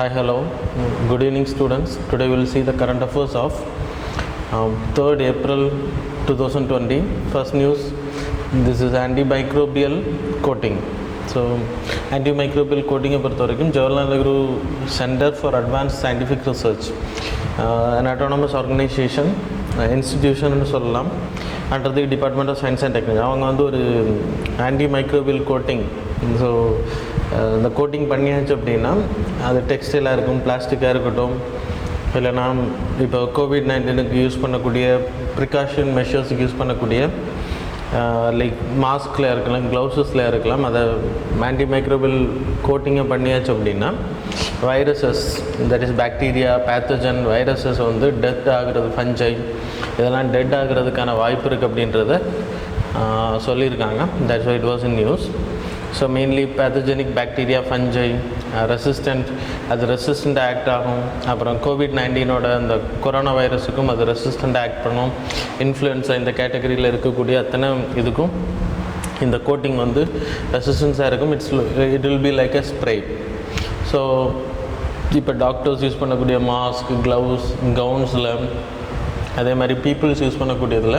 Hi, hello. Good evening, students. Today we will see the current affairs of 3rd April 2020. First news, this is antimicrobial coating. So, antimicrobial coating பொறுத்த வரைக்கும் Jawaharlal Nehru centre for advance scientific research an autonomous organization institution சொல்லலாம் under the department of science and technology. அவங்க வந்து ஒரு antimicrobial coating, so இந்த coating பண்ணியாச்சு அப்படின்னா அது டெக்ஸ்டைலாக இருக்கும், பிளாஸ்டிக்காக இருக்கட்டும், இல்லைனா இப்போ COVID-19 யூஸ் பண்ணக்கூடிய ப்ரிகாஷன் மெஷர்ஸுக்கு யூஸ் பண்ணக்கூடிய லைக் மாஸ்கில் இருக்கலாம், க்ளவுஸஸில் இருக்கலாம், அதை ஆன்டிமைக்ரோபியல் கோட்டிங்கை பண்ணியாச்சு அப்படின்னா viruses, that is bacteria, pathogen viruses வந்து டெத் ஆகிறது, ஃபஞ்சை இதெல்லாம் டெட் ஆகிறதுக்கான வாய்ப்பு இருக்குது அப்படின்றத சொல்லியிருக்காங்க. That's why it was in news. So mainly pathogenic bacteria, fungi அது ரெசிஸ்டண்ட் ஆக்ட் ஆகும். அப்புறம் COVID-19 அந்த கொரோனா வைரஸுக்கும் அது ரெசிஸ்டண்ட் ஆக்ட் பண்ணும். இன்ஃப்ளூயன்ஸா இந்த கேட்டகரியில் இருக்கக்கூடிய அத்தனை இதுக்கும் இந்த கோட்டிங் வந்து ரெசிஸ்டன்ஸாக இருக்கும். It will be like a spray. So இப்போ டாக்டர்ஸ் யூஸ் பண்ணக்கூடிய மாஸ்க், க்ளவுஸ், கவுன்ஸில், அதே மாதிரி பீப்புள்ஸ் யூஸ் பண்ணக்கூடியதில்,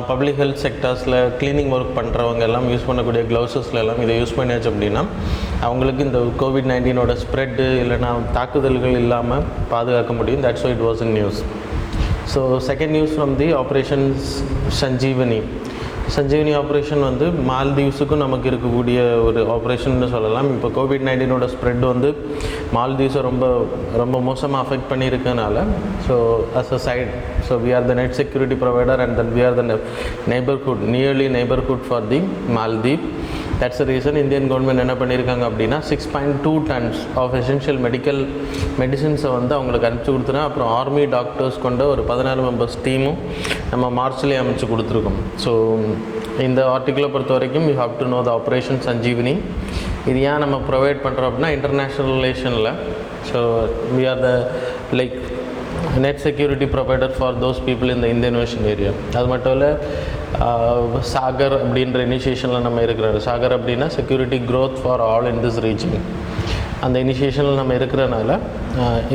பப்ளிக் ஹெல்த் செக்டர்ஸில் க்ளீனிங் ஒர்க் பண்ணுறவங்க எல்லாம் யூஸ் பண்ணக்கூடிய க்ளவுஸஸில் எல்லாம் இதை யூஸ் பண்ணியாச்சு அப்படின்னா அவங்களுக்கு இந்த COVID-19 ஸ்ப்ரெட்டு இல்லைனா தாக்குதல்கள் இல்லாமல் பாதுகாக்க முடியும். That's why it was in news. So second news from the operations Sanjeevani operation வந்து மால்தீவ்ஸுக்கும் நமக்கு இருக்கக்கூடிய ஒரு ஆப்ரேஷன்னு சொல்லலாம். இப்போ COVID-19 ஸ்ப்ரெட் வந்து மால்தீவ்ஸை ரொம்ப ரொம்ப மோசமாக அஃபெக்ட் பண்ணியிருக்கனால, so as a side, so we are the net security provider and then we are the nearly neighbourhood for the Maldive. That's the reason Indian government என்ன பண்ணியிருக்காங்க அப்படின்னா 6.2 tons ஆஃப் எசென்ஷியல் மெடிசின்ஸை வந்து அவங்களுக்கு அனுப்பிச்சி கொடுத்துருங்க. அப்புறம் ஆர்மி டாக்டர்ஸ் கொண்ட ஒரு 14 members டீமும் நம்ம மார்ச்லேயே அமைச்சு கொடுத்துருக்கோம். ஸோ இந்த ஆர்டிக்கிளை பொறுத்த வரைக்கும் you have to know the operation Sanjeevani. இது ஏன் நம்ம ப்ரொவைட் பண்ணுறோம் அப்படின்னா இன்டர்நேஷ்னல் ரிலேஷனில், so we are the like net security provider for those people in the Indian Ocean area. அது மட்டும் இல்லை, சாகர் அப்படின்ற இனிஷியேஷனில் நம்ம இருக்கிறோம். சாகர் அப்படின்னா security growth for all in this region. அந்த இனிஷியேஷனில் நம்ம இருக்கிறனால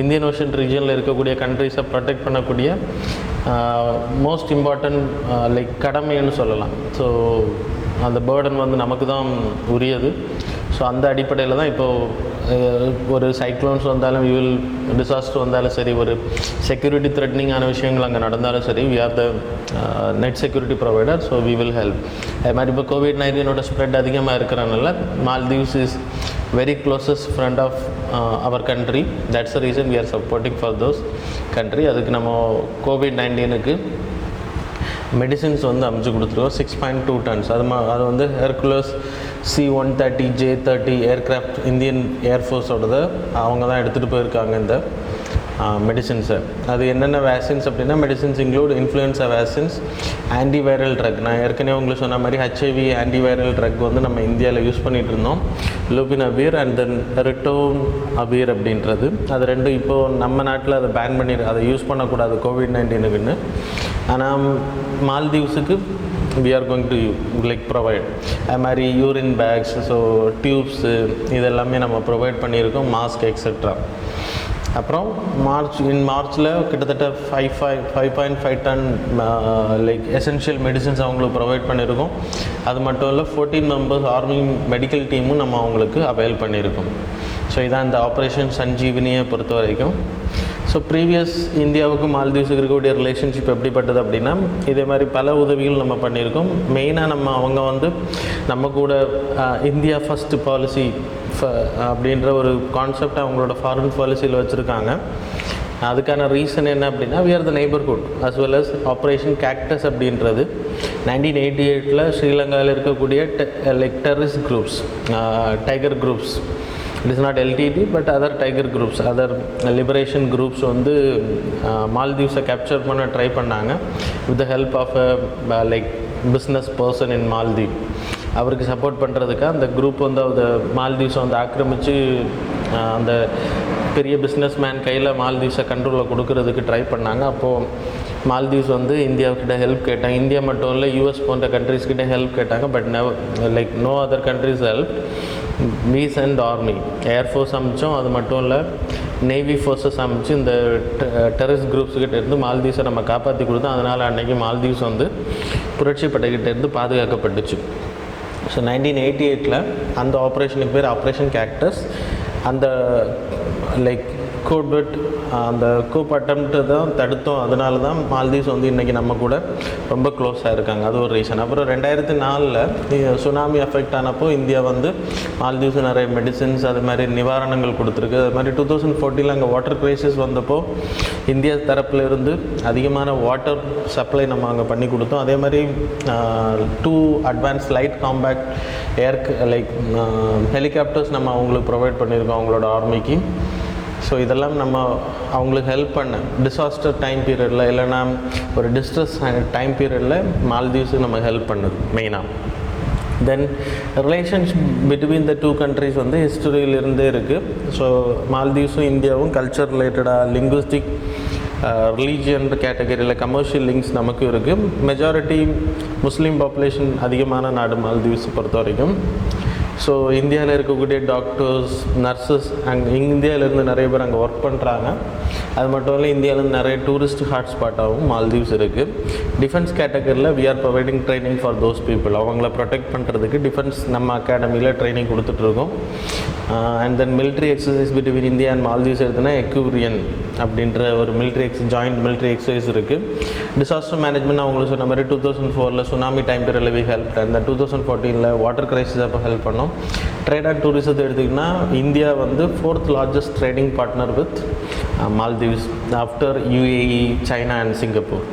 இந்தியன் ஓஷன் ரீஜனில் இருக்கக்கூடிய கண்ட்ரிஸை ப்ரொடெக்ட் பண்ணக்கூடிய மோஸ்ட் இம்பார்ட்டன்ட் லைக் கடமைன்னு சொல்லலாம். ஸோ அந்த பேர்டன் வந்து நமக்கு தான் உரியது. ஸோ அந்த அடிப்படையில் தான் இப்போது ஒரு சைக்ளோன்ஸ் வந்தாலும், டிசாஸ்டர் வந்தாலும் சரி, ஒரு செக்யூரிட்டி த்ரெட்னிங்கான விஷயங்கள் அங்கே நடந்தாலும் சரி, we are the net security provider. So we will help. அது மாதிரி இப்போ COVID-19 ஸ்ப்ரெட் அதிகமாக இருக்கிறனால Maldives is very closest friend of our country. That's the reason we are supporting for those country. அதுக்கு நம்ம COVID-19 மெடிசின்ஸ் வந்து அமைச்சு கொடுத்துருக்கோம். 6.2 tons. அது வந்து Hercules C-130 J-30 aircraft Indian ஏர்ஃபோர்ஸோடது அவங்க தான் எடுத்துகிட்டு போயிருக்காங்க இந்த மெடிசின்ஸை. அது என்னென்ன வேக்சின்ஸ் அப்படின்னா, medicines include influenza vaccines, antiviral drug. நான் ஏற்கனவே உங்களுக்கு சொன்ன மாதிரி HIV ஆன்டிவைரல் ட்ரக் வந்து நம்ம இந்தியாவில் யூஸ் பண்ணிகிட்டு இருந்தோம், லூபினவீர் அண்ட் தென் ரிட்டோனவீர் அப்படின்றது. அது ரெண்டும் இப்போது நம்ம நாட்டில் அதை பேன் பண்ணி அதை யூஸ் பண்ணக்கூடாது COVID-19. ஆனால் மால்தீவ்ஸுக்கு we are going to like provide அது மாதிரி யூரின் பேக்ஸ், ஸோ டியூப்ஸு இதெல்லாமே நம்ம ப்ரொவைட் பண்ணியிருக்கோம், மாஸ்க் எக்ஸெட்ரா. அப்புறம் மார்ச்சில் கிட்டத்தட்ட 5.5 ton லைக் எசென்ஷியல் மெடிசின்ஸ் அவங்களுக்கு ப்ரொவைட் பண்ணியிருக்கோம். அது மட்டும் இல்லை 14 members ஆர்மி மெடிக்கல் டீமும் நம்ம அவங்களுக்கு அவைல் பண்ணியிருக்கோம். ஸோ இதான் இந்த ஆப்ரேஷன் சஞ்சீவினியை பொறுத்த வரைக்கும். ஸோ ப்ரீவியஸ் இந்தியாவுக்கும் மால்தீவ்ஸுக்கு இருக்கக்கூடிய ரிலேஷன்ஷிப் எப்படிப்பட்டது அப்படின்னா, இதே மாதிரி பல உதவிகள் நம்ம பண்ணியிருக்கோம். மெயினாக அவங்க வந்து நம்ம கூட இந்தியா ஃபஸ்ட்டு பாலிசி அப்படின்ற ஒரு கான்செப்ட் அவங்களோட ஃபாரின் பாலிசியில் வச்சுருக்காங்க. அதுக்கான ரீசன் என்ன அப்படின்னா, we are the neighbourhood as well as operation cactus அப்படின்றது 1988 ஸ்ரீலங்காவில் இருக்கக்கூடிய like terrorist groups, tiger groups, it is not LTT but other tiger groups, other liberation groups வந்து மால்தீவ்ஸை கேப்சர் பண்ண ட்ரை பண்ணாங்க with the help of a like business person in Maldive. அவருக்கு support பண்ணுறதுக்கு அந்த குரூப் வந்து அந்த மால்தீவ்ஸை வந்து ஆக்கிரமித்து அந்த பெரிய பிஸ்னஸ் மேன் கையில் மால்தீவ்ஸை கண்ட்ரோலில் கொடுக்கறதுக்கு ட்ரை பண்ணாங்க. அப்போது மால்தீவ்ஸ் வந்து இந்தியாவுக்கிட்ட ஹெல்ப் கேட்டாங்க. இந்தியா மட்டும் இல்லை, US போன்ற கண்ட்ரிஸ்கிட்ட ஹெல்ப் கேட்டாங்க. But no other countries help. We sent army, air force அமைச்சோம். அது மட்டும் இல்லை, நேவி ஃபோர்ஸஸ் அமைச்சு இந்த டெரரிஸ்ட் குரூப்ஸ்கிட்ட இருந்து மால்தீவ்ஸை நம்ம காப்பாற்றி கொடுத்தோம். அதனால் அன்றைக்கி மால்தீவ்ஸ் வந்து புரட்சி படைக்கிட்ட இருந்து பாதுகாக்கப்பட்டுச்சு. ஸோ 1988 அந்த ஆப்ரேஷனுக்கு பேர் ஆப்ரேஷன் கேக்டஸ். அந்த லைக் கோட்வெட் அந்த கூப் அட்டம்ப்ட்டு தான் தடுத்தோம். அதனால தான் மால்தீவ்ஸ் வந்து இன்றைக்கி நம்ம கூட ரொம்ப க்ளோஸாக இருக்காங்க. அது ஒரு ரீசன். அப்புறம் 2004 சுனாமி அஃபெக்ட் ஆனப்போ இந்தியா வந்து மால்தீவ்ஸ் நிறைய மெடிசின்ஸ் அது மாதிரி நிவாரணங்கள் கொடுத்துருக்கு. அது மாதிரி 2014 அங்கே வாட்டர் கிரைசிஸ் வந்தப்போ இந்தியா தரப்பில் இருந்து அதிகமான வாட்டர் சப்ளை நம்ம அங்கே பண்ணி கொடுத்தோம். அதே மாதிரி 2 advance light compact like helicopters நம்ம அவங்களுக்கு ப்ரொவைட் பண்ணியிருக்கோம் அவங்களோட ஆர்மிக்கு. ஸோ இதெல்லாம் நம்ம அவங்களுக்கு ஹெல்ப் பண்ண டிசாஸ்டர் டைம் பீரியடில், இல்லைனா ஒரு டிஸ்ட்ரெஸ் டைம் பீரியடில் மால்தீவ்ஸுக்கு நம்ம ஹெல்ப் பண்ணுது மெயினாக. தென் ரிலேஷன்ஷிப் பிட்வீன் த 2 கண்ட்ரிஸ் வந்து ஹிஸ்டரியிலிருந்தே இருக்குது. ஸோ மால்தீவ்ஸும் இந்தியாவும் கல்ச்சர் ரிலேட்டடாக, லிங்குவிஸ்டிக், ரிலீஜியன் கேட்டகரியில் கமர்ஷியல் லிங்க்ஸ் நமக்கு இருக்குது. மெஜாரிட்டி முஸ்லீம் பாப்புலேஷன் அதிகமான நாடு மால்தீவ்ஸ் பொறுத்த வரைக்கும். ஸோ இந்தியாவில் இருக்கக்கூடிய டாக்டர்ஸ், நர்சஸ் இந்தியாவிலேருந்து நிறைய பேர் அங்கே ஒர்க் பண்ணுறாங்க. அது மட்டும் இல்லை, இந்தியாவிலேருந்து நிறைய டூரிஸ்ட் ஹாட்ஸ்பாட்டாகவும் மால்தீவ்ஸ் இருக்குது. டிஃபென்ஸ் கேட்டகரியில் we are providing training for those people. அவங்கள ப்ரொடெக்ட் பண்ணுறதுக்கு டிஃபென்ஸ் நம்ம அகாடமியில் ட்ரைனிங் கொடுத்துட்ருக்கோம். And then military exercise between India and Maldives எடுத்துனா எக்யூரியன் அப்படின்ற ஒரு ஜாயிண்ட் மிலிட்ரி எக்ஸசைஸ் இருக்குது. டிசாஸ்டர் மேனேஜ்மெண்ட் அவங்களுக்கு சொன்ன மாதிரி 2004 சுனாமி டைம் பீரியடில் வி ஹெல்ப். அந்த 2014 வாட்டர் கிரைசிஸ் அப்போ ஹெல்ப் பண்ணோம். ட்ரேட் அண்ட் டூரிசத்தை எடுத்திங்கன்னா இந்தியா வந்து 4th largest trading partner with Maldives after UAE, China and Singapore.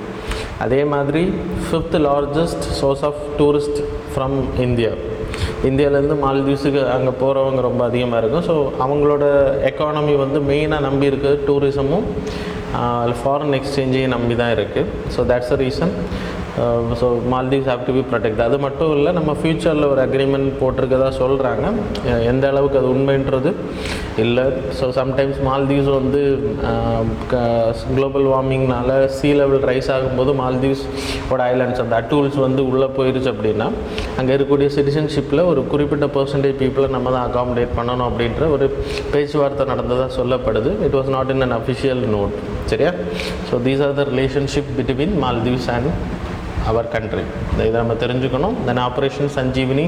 அதே மாதிரி 5th largest source of tourist from இந்தியாவிலேருந்து மால்தீவ்ஸுக்கு அங்கே போகிறவங்க ரொம்ப அதிகமாக இருக்கும். ஸோ அவங்களோட எக்கானமி வந்து மெயினாக நம்பி இருக்குது டூரிசமும் ஃபாரின் எக்ஸ்சேஞ்சையும் நம்பி தான் இருக்குது. So that's a reason. So Maldives have to be protect. அது மட்டும் இல்லை, நம்ம ஃப்யூச்சரில் ஒரு அக்ரிமெண்ட் போட்டிருக்கதா சொல்கிறாங்க. எந்த அளவுக்கு அது உண்மைன்றது இல்லை. ஸோ சம்டைம்ஸ் மால்தீவ்ஸ் வந்து குளோபல் வார்மிங்னால சீ லெவல் ரைஸ் ஆகும்போது மால்தீவ்ஸோட ஐலாண்ட்ஸ் அந்த அட்டூல்ஸ் வந்து உள்ளே போயிருச்சு அப்படின்னா அங்கே இருக்கக்கூடிய சிட்டிசன்ஷிப்பில் ஒரு குறிப்பிட்ட பர்சன்டேஜ் பீப்புளை நம்ம தான் அகாமடேட் பண்ணணும் அப்படின்ற ஒரு பேச்சுவார்த்தை நடந்ததாக சொல்லப்படுது. It was not in an official note. சரியா? So these are the relationship between Maldives and our country. இதை நம்ம தெரிஞ்சுக்கணும். Then operation Sanjeevani,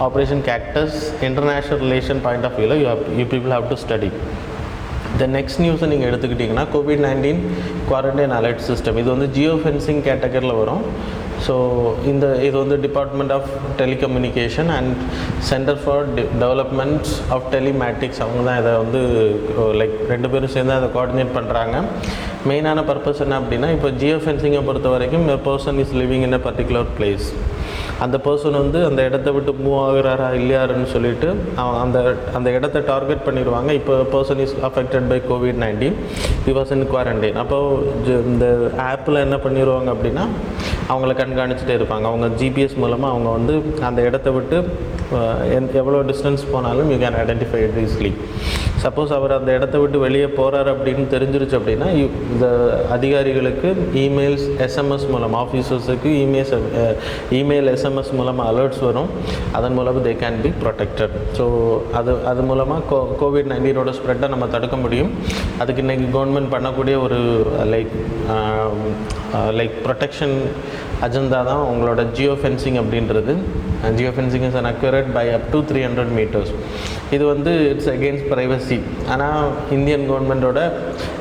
operation cactus, international relation point of வியூவில் you people have to study. The next நியூஸை நீங்கள் எடுத்துக்கிட்டிங்கன்னா COVID-19 quarantine alert system. இது வந்து ஜியோ ஃபென்சிங் கேட்டகரியில் வரும். ஸோ இது வந்து department of telecommunication and centre for development of telematics அவங்க தான் இதை வந்து லைக் 2 பேரும் சேர்ந்து அதை கோஆர்டினேட் பண்ணுறாங்க. மெயினான பர்பஸ் என்ன அப்படின்னா, இப்போ ஜியோ ஃபென்சிங்கை பொறுத்த வரைக்கும் a person is living in a particular place. அந்த பர்சன் வந்து அந்த இடத்த விட்டு மூவ் ஆகுறாரா இல்லையாருன்னு சொல்லிட்டு அந்த இடத்த டார்கெட் பண்ணிடுவாங்க. இப்போ person is affected by COVID-19, he was in quarantine. அப்போது இந்த ஆப்பில் என்ன பண்ணிடுவாங்க அப்படின்னா அவங்கள கண்காணிச்சுட்டே இருப்பாங்க. அவங்க GPS மூலமாக அவங்க வந்து அந்த இடத்த விட்டு எவ்வளோ டிஸ்டன்ஸ் போனாலும் you can identify it easily. Suppose அவர் அந்த இடத்த விட்டு வெளியே போகிறார் அப்படின்னு தெரிஞ்சிருச்சு அப்படின்னா இந்த அதிகாரிகளுக்கு இமெயில்ஸ், SMS மூலமாக ஆஃபீஸர்ஸுக்கு இமெயில் SMS மூலமாக அலர்ட்ஸ் வரும். அதன் மூலமாக they can be protected. So அது மூலமாக COVID-19 ஸ்ப்ரெட்டை நம்ம தடுக்க முடியும். அதுக்கு இன்றைக்கி கவர்மெண்ட் பண்ணக்கூடிய ஒரு லைக் ப்ரொடெக்ஷன் அஜெண்டா தான் உங்களோட ஜியோ ஃபென்சிங் அப்படின்றது. Geo fencing is an accurate by up to 300 meters. இது வந்து இட்ஸ் அகெயின்ஸ்ட் ப்ரைவசி. ஆனால் இந்தியன் கவர்மெண்ட்டோட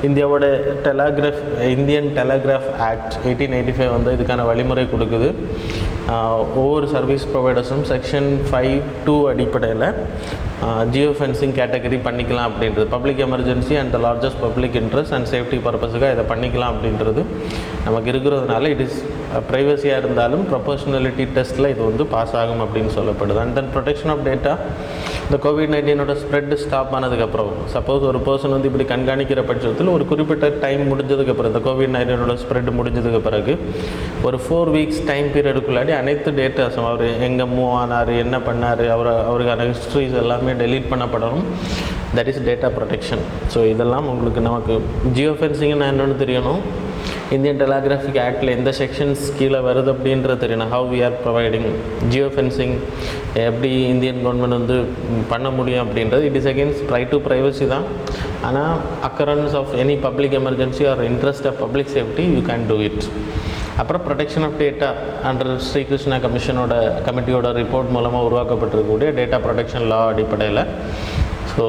இந்தியன் டெலகிராஃப் ஆக்ட் 1885 வந்து இதுக்கான வழிமுறை கொடுக்குது. ஒவ்வொரு சர்வீஸ் ப்ரொவைடர்ஸும் செக்ஷன் 5(2) அடிப்படையில் ஜியோ ஃபென்சிங் கேட்டகரி பண்ணிக்கலாம் அப்படின்றது. Public emergency and the largest public interest and safety பர்பஸுக்காக இதை பண்ணிக்கலாம் அப்படின்றது நமக்கு இருக்கிறதுனால இட் இஸ் ப்ரைவசியாக இருந்தாலும் ப்ரொபோஷனலிட்டி டெஸ்ட்டில் இது வந்து பாஸ் ஆகும் அப்படின்னு சொல்லப்படுது. And then protection of data. இந்த COVID-19 ஸ்ப்ரெட் ஸ்டாப் ஆனதுக்கப்புறம் சப்போஸ் ஒரு பர்சன் வந்து இப்படி கண்காணிக்கிற பட்சத்தில் ஒரு குறிப்பிட்ட டைம் முடிஞ்சதுக்கப்புறம் இந்த COVID-19 ஸ்ப்ரெட் முடிஞ்சதுக்கு பிறகு ஒரு 4 weeks டைம் பீரியடுக்குள்ளாடி அனைத்து டேட்டாஸும் அவர் எங்கே மூவ் ஆனார், என்ன பண்ணார், அவருக்கான ஹிஸ்ட்ரிஸ் எல்லாமே டெலீட் பண்ணப்படணும். That is data protection. So இதெல்லாம் உங்களுக்கு நமக்கு ஜியோ ஃபென்சிங்னு என்னென்னு தெரியணும். இந்தியன் டெலிகிராஃபிக் ஆக்டில் எந்த செக்ஷன்ஸ் கீழே வருது அப்படின்றது தெரியணும். How we are providing geo fencing எப்படி இந்தியன் கவர்மெண்ட் வந்து பண்ண முடியும் அப்படின்றது. It is against right to privacy தான். ஆனால் occurrence of any public emergency or interest of public safety you can do it. அப்புறம் protection of data under Srikrishna கமிட்டியோட report மூலமாக உருவாக்கப்பட்டிருக்கக்கூடிய டேட்டா ப்ரொடெக்ஷன் லா அடிப்படையில் so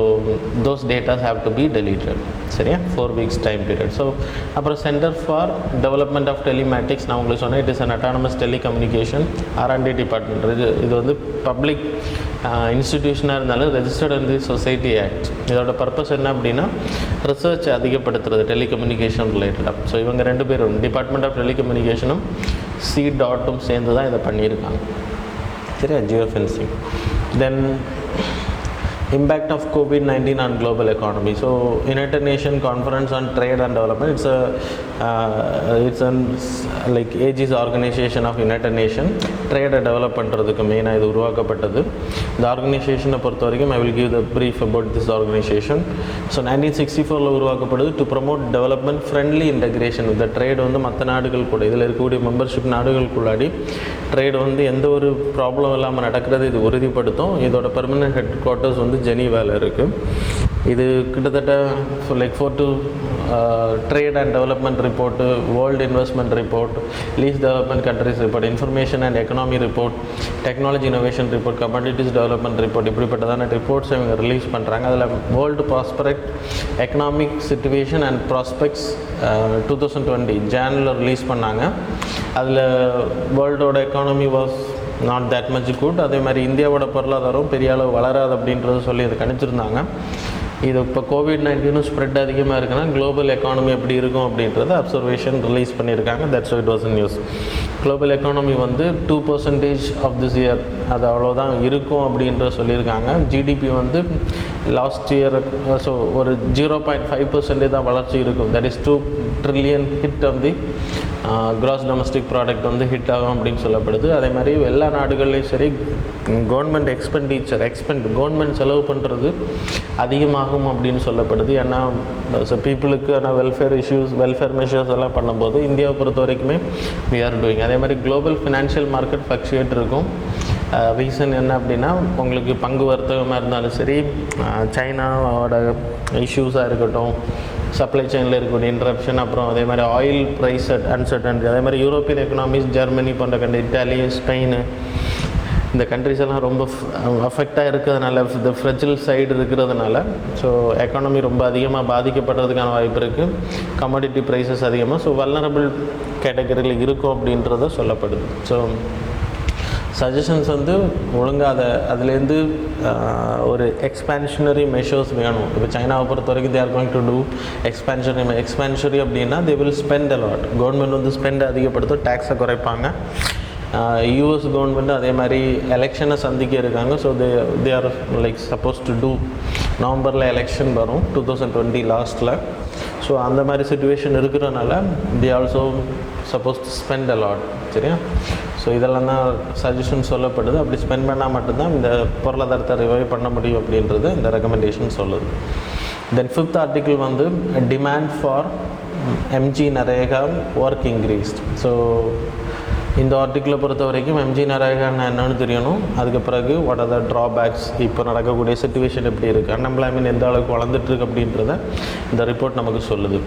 those datas have to be deleted. சரியா, 4 weeks time period. So அப்புறம் centre for development of telematics நான் உங்களுக்கு சொன்னேன். It is an autonomous telecommunication R&D department. இது வந்து பப்ளிக் இன்ஸ்டிடியூஷனாக இருந்தாலும் registered in the society act. இதோட பர்பஸ் என்ன அப்படின்னா ரிசர்ச் அதிகப்படுத்துறது டெலிகம்யூனிகேஷன் ரிலேட்டடாக. ஸோ இவங்க 2 பேரும் டிபார்ட்மெண்ட் ஆஃப் டெலிகம்யூனிகேஷனும் C.டும் சேர்ந்து தான் இதை பண்ணியிருக்காங்க. சரியா, Jio fencing. Then impact of COVID-19 on global economy. So United Nations Conference on Trade and Development, it's an like AG's organization of United Nations. Trade and develop பண்ணுறதுக்கு மெயினாக இது உருவாக்கப்பட்டது. இந்த ஆர்கனைசேஷனை பொறுத்த வரைக்கும் I will give the brief about this organization. So 1964 உருவாக்கப்படுது to promote development friendly integration with the trade. வந்து மற்ற நாடுகள் கூட இதில் இருக்கக்கூடிய மெம்பர்ஷிப் நாடுகளுக்குள்ளாடி ட்ரேட் வந்து எந்த ஒரு ப்ராப்ளம் இல்லாமல் நடக்கிறது இது உறுதிப்படுத்தும். இதோட பெர்மனன்ட் ஹெட் குவார்ட்டர்ஸ் வந்து ஜெனீவாவில் இருக்குது. இது கிட்டத்தட்ட like 4 trade and development report, world investment report, least development countries report, information and economy report, technology innovation report, commodities development report, இப்படிப்பட்டதான ரிப்போர்ட்ஸ் இவங்க ரிலீஸ் பண்ணுறாங்க. அதில் world prospect economic situation and prospects 2020 ஜானில் ரிலீஸ் பண்ணாங்க. அதில் வேர்ல்டோட economy was not that much good. அதே மாதிரி இந்தியாவோட பொருளாதாரம் பெரிய அளவு வளராது அப்படின்றத சொல்லி அதை கணிச்சிருந்தாங்க. இது இப்போ COVID-19 ஸ்ப்ரெட் அதிகமாக இருக்குன்னா குளோபல் எக்கானமி எப்படி இருக்கும் அப்படின்றத அப்சர்வேஷன் ரிலீஸ் பண்ணியிருக்காங்க. That's it was news. Global economy வந்து 2% ஆஃப் திஸ் இயர் அது அவ்வளோதான் இருக்கும் அப்படின்ற சொல்லியிருக்காங்க. ஜிடிபி வந்து லாஸ்ட் இயர் ஸோ ஒரு 0.5% தான் வளர்ச்சி இருக்கும். That is 2 trillion hit of the gross domestic product வந்து ஹிட் ஆகும் அப்படின்னு சொல்லப்படுது. அதே மாதிரி எல்லா நாடுகள்லேயும் சரி கவர்மெண்ட் கவர்மெண்ட் செலவு பண்ணுறது அதிகமாகும் அப்படின்னு சொல்லப்படுது. ஏன்னா பீப்புளுக்கான வெல்ஃபேர் மெஷர்ஸ் எல்லாம் பண்ணும்போது இந்தியாவை பொறுத்த வரைக்குமே வி ஆர் டூயிங். அதே மாதிரி குளோபல் ஃபினான்ஷியல் மார்க்கெட் ஃப்ளக்சுவேட் இருக்கும். ரீசன் என்ன அப்படின்னா உங்களுக்கு பங்கு வர்த்தகமாக இருந்தாலும் சரி, சைனாவோட இஷ்யூஸாக இருக்கட்டும், சப்ளை செயினில் இருக்கக்கூடிய இன்ட்ரப்ஷன், அப்புறம் அதே மாதிரி ஆயில் ப்ரைஸ் அன்சர்டன்டி, அதே மாதிரி யூரோப்பியன் எக்கனாமிஸ் ஜெர்மனி போன்ற கண்ட்ரி, இட்டாலி, ஸ்பெயின், இந்த கண்ட்ரிஸ் எல்லாம் ரொம்ப அஃபெக்டாக இருக்கிறதுனால, இந்த ஃப்ரெஜில் சைடு இருக்கிறதுனால ஸோ எக்கானமி ரொம்ப அதிகமாக பாதிக்கப்படுறதுக்கான வாய்ப்பு இருக்குது. கமாடிட்டி ப்ரைஸஸ் அதிகமாக ஸோ வல்னரபிள் கேட்டகரியில் இருக்கும் அப்படின்றத சொல்லப்படுது. ஸோ சஜஷன்ஸ் வந்து ஒழுங்காக அதுலேருந்து ஒரு எக்ஸ்பேன்ஷனரி மெஷர்ஸ் வேணும். இப்போ சைனாவை பொறுத்த வரைக்கும் they are going to do expansionary அப்படின்னா they will spend a lot. Government வந்து ஸ்பெண்ட் அதிகப்படுத்தும், டேக்ஸை குறைப்பாங்க. யூஎஸ் கவர்மெண்ட் அதே மாதிரி எலெக்ஷனை சந்திக்க இருக்காங்க. So they are like suppose to do நவம்பரில் எலெக்ஷன் வரும் 2020 லாஸ்ட்டில். ஸோ அந்த மாதிரி சிச்சுவேஷன் இருக்கிறதுனால they also suppose to spend a lot. சரியா, ஸோ இதெல்லாம் தான் சஜஷன் சொல்லப்படுது. அப்படி ஸ்பெண்ட் பண்ணால் மட்டும்தான் இந்த பொருளாதாரத்தை ரிவைவ் பண்ண முடியும் அப்படின்றது இந்த ரெக்கமெண்டேஷன் சொல்லுது. தென் 5th ஆர்டிக்கிள் வந்து demand for MG NREGA work increased. So இந்த ஆர்டிக்கிளை பொறுத்த வரைக்கும் MG நரேகான்னு என்னென்னு தெரியணும். அதுக்கு பிறகு வாட் ஆர் த ட்ராபேக்ஸ், இப்போ நடக்கக்கூடிய சிச்சுவேஷன் எப்படி இருக்குது, அன்எம்ப்ளாய்மெண்ட் எந்த அளவுக்கு வளர்ந்துட்டுருக்கு அப்படின்றத இந்த ரிப்போர்ட் நமக்கு சொல்லுது.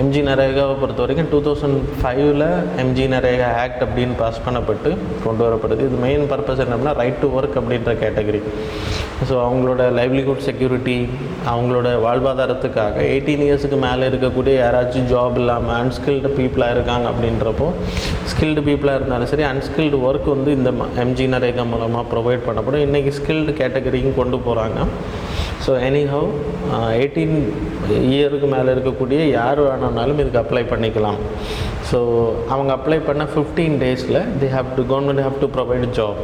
MG நரேகாவை பொறுத்த வரைக்கும் 2005 MG நரேகா ஆக்ட் அப்படின்னு பாஸ் பண்ணப்பட்டு கொண்டு வரப்படுது. இது மெயின் பர்பஸ் என்னன்னா ரைட் டு ஒர்க் அப்படின்ற கேட்டகரி. ஸோ அவங்களோட லைவ்லிஹுட் செக்யூரிட்டி, அவங்களோட வாழ்வாதாரத்துக்காக 18 இயர்ஸுக்கு மேலே இருக்கக்கூடிய யாராச்சும் ஜாப் இல்லாமல் அன்ஸ்கில்டு பீப்புளாக இருக்காங்க அப்படின்றப்போ, ஸ்கில்டு பீப்புளாக இருந்தாலும் சரி அன்ஸ்கில்டு ஒர்க் வந்து இந்த MG நரேகா மூலமாக ப்ரொவைட் பண்ணப்படும். இன்றைக்கி ஸ்கில்டு கேட்டகரியும் கொண்டு போகிறாங்க. ஸோ எனிஹவ் 18 இயருக்கு மேலே இருக்கக்கூடிய யார் வேணும்னாலும் இதுக்கு அப்ளை பண்ணிக்கலாம். ஸோ அவங்க அப்ளை பண்ண 15 டேஸில் government have to provide job.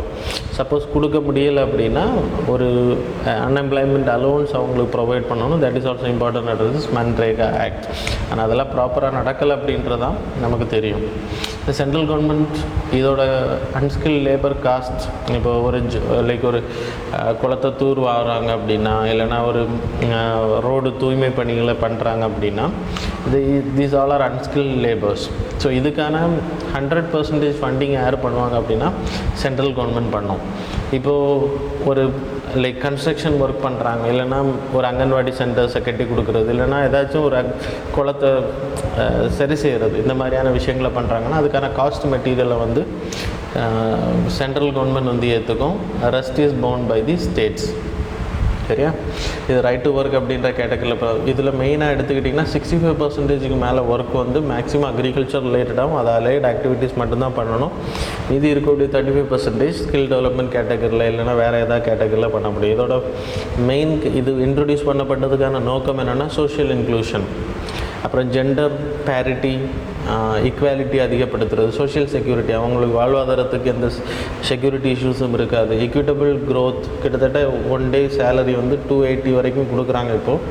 Suppose கொடுக்க முடியலை அப்படின்னா ஒரு அன்எம்ப்ளாய்மெண்ட் அலோவன்ஸ் அவங்களுக்கு ப்ரொவைட் பண்ணணும். That is also important at this MNREGA act. ஆனால் அதெல்லாம் ப்ராப்பராக நடக்கலை அப்படின்றதான் நமக்கு தெரியும். சென்ட்ரல் கவர்மெண்ட் இதோட அன்ஸ்கில் லேபர் காஸ்ட் இப்போ ஒரு லைக் ஒரு குளத்தை தூர் வாங்குறாங்க அப்படின்னா, இல்லைனா ஒரு ரோடு தூய்மை பணிகளை பண்ணுறாங்க அப்படின்னா, these all are unskill labours. So இதுக்கான 100% ஃபண்டிங் யார் பண்ணுவாங்க அப்படின்னா சென்ட்ரல் கவர்மெண்ட் பண்ணும். இப்போது ஒரு லைக் கன்ஸ்ட்ரக்ஷன் ஒர்க் பண்ணுறாங்க, இல்லைனா ஒரு அங்கன்வாடி சென்டர்ஸை கட்டி கொடுக்குறது, இல்லைனா ஏதாச்சும் ஒரு குளத்தை சரி செய்கிறது, இந்த மாதிரியான விஷயங்களை பண்ணுறாங்கன்னா அதுக்கான காஸ்ட் மெட்டீரியலை வந்து சென்ட்ரல் கவர்மெண்ட் வந்து ஏற்றுக்கும். Rest is bound by the states. சரியா? இது ரைட் டு ஒர்க் அப்படின்ற கேட்டகரியில் இப்போ இதில் மெயினாக எடுத்துக்கிட்டிங்கன்னா 65% மேலே ஒர்க் வந்து மேக்ஸிமம் அக்ரிகல்ச்சர் ரிலேட்டடாகவும் அதை அலைட் ஆக்டிவிட்டீஸ் மட்டும்தான் பண்ணணும். இது இருக்கக்கூடிய 35% ஸ்கில் டெவலப்மெண்ட் கேட்டகரியில் இல்லைனா வேறு ஏதாவது கேட்டகரியில் பண்ண முடியும். இதோட மெயின் இது இன்ட்ரடியூஸ் பண்ணப்பட்டதுக்கான நோக்கம் என்னென்னா சோஷியல் இன்க்ளூஷன், அப்புறம் ஜெண்டர் பேரிட்டி, ஈக்குவாலிட்டி அதிகப்படுத்துறது, சோஷியல் செக்யூரிட்டி, அவங்களுக்கு வாழ்வாதாரத்துக்கு எந்த செக்யூரிட்டி இஷ்யூஸும் இருக்காது, எக்விட்டபிள் க்ரோத். கிட்டத்தட்ட 1 டே சேலரி வந்து 280 வரைக்கும் கொடுக்குறாங்க இப்போது.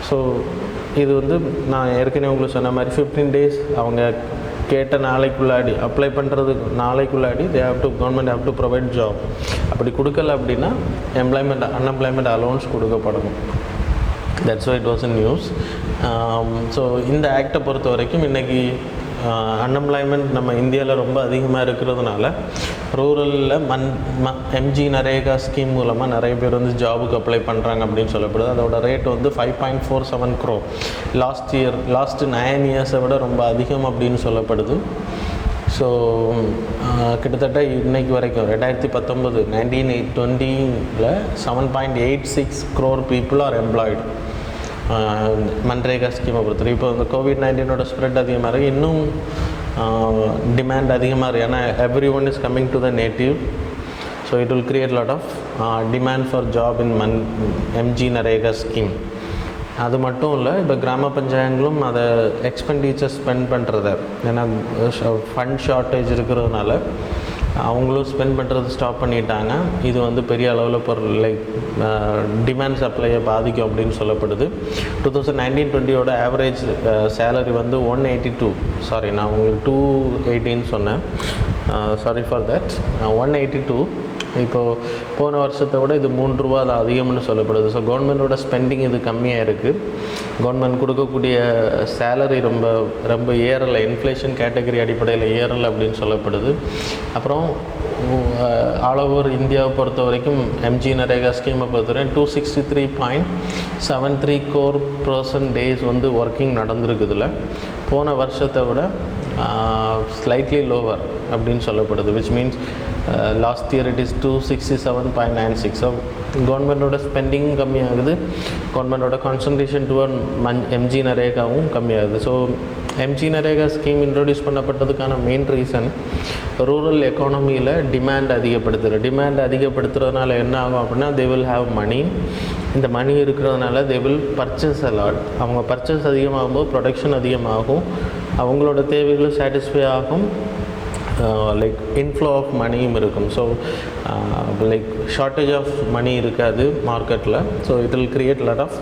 ஸோ இது வந்து நான் ஏற்கனவே உங்களுக்கு சொன்ன மாதிரி 15 days அவங்க கேட்ட நாளைக்குள்ளாடி அப்ளை பண்ணுறதுக்கு நாளைக்குள்ளாடி government have to provide job. அப்படி கொடுக்கல அப்படின்னா அன்எம்ப்ளாய்மெண்ட் அலோன்ஸ் கொடுக்கப்படணும். That's why it was in news. So இந்த ஆக்டை பொறுத்த வரைக்கும் இன்றைக்கி அன்எம்ப்ளாய்மெண்ட் நம்ம இந்தியாவில் ரொம்ப அதிகமாக இருக்கிறதுனால ரூரலில் எம்ஜி நரேகா ஸ்கீம் மூலமாக நிறைய பேர் வந்து ஜாபுக்கு அப்ளை பண்ணுறாங்க அப்படின்னு சொல்லப்படுது. அதோட ரேட் வந்து 5.47 crore. லாஸ்ட் 9 yearsை விட ரொம்ப அதிகம் அப்படின்னு சொல்லப்படுது. ஸோ கிட்டத்தட்ட இன்னைக்கு வரைக்கும் 2019 1920 7.86 crore people are employed MNREGA ஸ்கீமை பொறுத்தவரை. இப்போ இந்த COVID-19 ஸ்ப்ரெட் அதிகமாக இருக்குது, இன்னும் டிமாண்ட் அதிகமாக இருக்குது. ஏன்னா every one is coming to the native. So it will create lot of demand for job in MG NREGA scheme. அது மட்டும் இல்லை, இப்போ கிராம பஞ்சாயங்களும் அதை எக்ஸ்பெண்டிச்சர் ஸ்பெண்ட் பண்ணுறத, ஏன்னா ஃபண்ட் ஷார்ட்டேஜ் இருக்கிறதுனால அவங்களும் ஸ்பெண்ட் பண்ணுறது ஸ்டாப் பண்ணிட்டாங்க. இது வந்து பெரிய அளவில் பொருள் லைக் டிமாண்ட் சப்ளையை பாதிக்கும் அப்படின்னு சொல்லப்படுது. 2019-20 ஆவரேஜ் சேலரி வந்து 182, சாரி நான் உங்களுக்கு 218 சொன்னேன், சாரி ஃபார் தட், 182. இப்போது போன வருஷத்தை விட இது 3 ரூபா அது அதிகம்னு சொல்லப்படுது. ஸோ கவர்மெண்ட்டோட ஸ்பெண்டிங் இது கம்மியாக இருக்குது. கவர்மெண்ட் கொடுக்கக்கூடிய சேலரி ரொம்ப ரொம்ப ஏறலை, இன்ஃப்ளேஷன் கேட்டகரி அடிப்படையில் ஏறலை அப்படின்னு சொல்லப்படுது. அப்புறம் ஆல் ஓவர் இந்தியாவை பொறுத்த வரைக்கும் எம்ஜி நரேகா ஸ்கீமை பொறுத்தவரை 263.73 crore days வந்து ஒர்க்கிங் நடந்திருக்குதுல. போன வருஷத்தை விட ஸ்லைட்லி லோவர் அப்படின்னு சொல்லப்படுது. Which means last year it is 267.96. So கவர்மெண்ட்டோட ஸ்பெண்டிங் கம்மியாகுது, கவர்மெண்ட்டோட கான்சன்ட்ரேஷன் டுவர்ட் எம்ஜி நரேகாவும் கம்மியாகுது. So MG NREGA scheme introduce பண்ணப்பட்டதுக்கான மெயின் ரீசன் ரூரல் எக்கானமியில் டிமாண்ட் அதிகப்படுத்துறதுனால என்ன ஆகும் அப்படின்னா தே வில் ஹாவ் மணி. இந்த மணி இருக்கிறதுனால they will purchase a lot. அவங்க பர்ச்சேஸ் அதிகமாகும்போது ப்ரொடக்ஷன் அதிகமாகும், அவங்களோட தேவைகளும் சாட்டிஸ்ஃபை ஆகும், லைக் இன்ஃப்ளோ ஆஃப் மணியும் இருக்கும். So like shortage of money இருக்காது மார்க்கெட்டில். So it will create lot of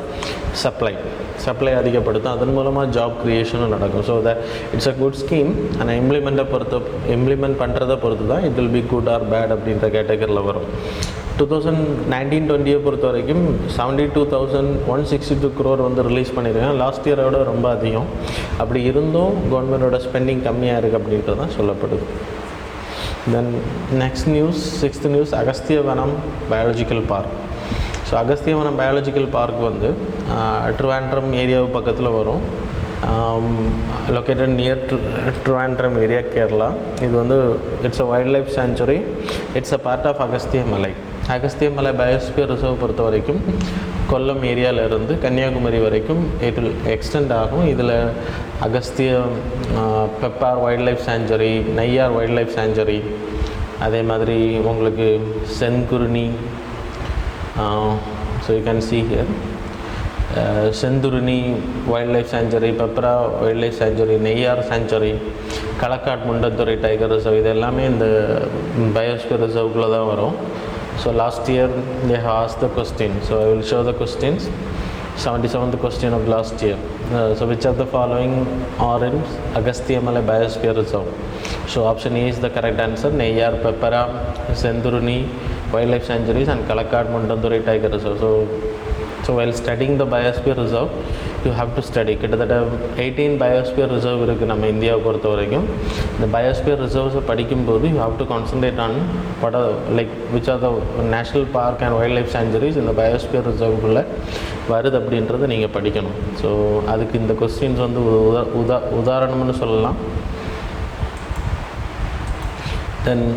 supply அதிகப்படுத்தும், அதன் மூலமாக ஜாப் க்ரியேஷனும் நடக்கும். So it's a good scheme. ஆனால் இம்ப்ளிமெண்ட் பண்ணுறதை பொறுத்து தான் it will be good or bad அப்படின்ற கேட்டகரியில் வரும். 2019-20 பொறுத்த வரைக்கும் 72,162 crore வந்து ரிலீஸ் பண்ணியிருக்காங்க. லாஸ்ட் இயரோட ரொம்ப அதிகம். அப்படி இருந்தும் கவர்மெண்ட்டோட ஸ்பெண்டிங் கம்மியாக இருக்குது அப்படின்றது தான் சொல்லப்படுது. Then next news, 6th news, Agasthyavanam biological park. So Agasthyavanam biological park வந்து ட்ரிவாண்ட்ரம் ஏரியாவு பக்கத்தில் வரும். located near Trivandrum area, Kerala. இது வந்து it's a wild life sanctuary. It's a part of Agasthyamala. Agasthyamala biosphere reserve பொறுத்த வரைக்கும் கொல்லம் ஏரியாவிலேருந்து கன்னியாகுமரி வரைக்கும் இட் வில் எக்ஸ்டெண்ட் ஆகும். இதில் Agasthya Peppara wild life sanctuary, Neyyar wild life sanctuary, அதே மாதிரி உங்களுக்கு Shendurney, so you can see here Shendurney wild life sanctuary, Peppara wild life sanctuary, Neyyar sanctuary, Kalakkad Mundanthurai tiger reserve, இது எல்லாமே இந்த பயோஸ்பியர் ரிசர்வுக்குள்ளே தான் வரும். So last year they have asked the question, so I will show the questions. 77th question of last year. So which of the following are in Agasthiyamalai Biosphere Reserve? So option A is the correct answer. Neyyar, Peppara, Senduruni Wildlife Sanctuaries and Kalakkad Mundandurai Tiger Reserve. So while studying the Biosphere Reserve, you have to study கிட்டத்தட்ட 18 Biosphere Reserve இருக்குது நம்ம இந்தியாவை பொறுத்த வரைக்கும். இந்த Biosphere Reserves படிக்கும்போது you have to concentrate on what are like which are the national park and wildlife sanctuaries இந்த Biosphere Reserve-குள்ளே வருது அப்படின்றத நீங்கள் படிக்கணும். ஸோ அதுக்கு இந்த கொஸ்டின்ஸ் வந்து உதாரணம்னு சொல்லலாம். தென்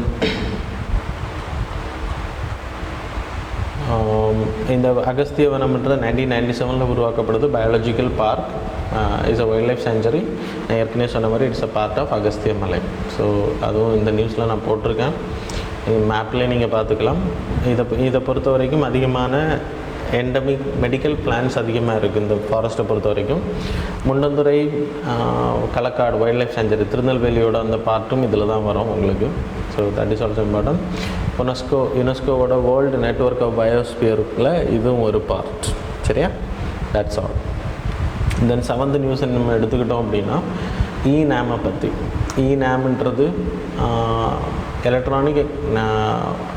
இந்த அகஸ்திய வனம்ன்றது 1997 உருவாக்கப்படுது. Biological park is a wild life sanctuary. நான் ஏற்கனவே சொன்ன மாதிரி it's a part of Agasthya Malai. So அதுவும் இந்த நியூஸில் நான் போட்டிருக்கேன். மேப்லேயே நீங்கள் பார்த்துக்கலாம். இதை பொறுத்த வரைக்கும் அதிகமான எண்டமிக் மெடிக்கல் பிளான்ஸ் அதிகமாக இருக்குது இந்த ஃபாரஸ்ட்டை பொறுத்த வரைக்கும். Mundanthurai Kalakkad wildlife sanctuary திருநெல்வேலியோட அந்த பார்ட்டும் இதில் தான் வரும் உங்களுக்கு. So that is also important. யுனெஸ்கோவோட வேர்ல்டு நெட்வொர்க் ஆஃப் பயோஸ்பியருக்குள்ள இதுவும் ஒரு பார்ட். சரியா? That's all. Then 7th news நம்ம எடுத்துக்கிட்டோம் அப்படின்னா இ-நேமை பற்றி. இ-நேம்ன்றது electronic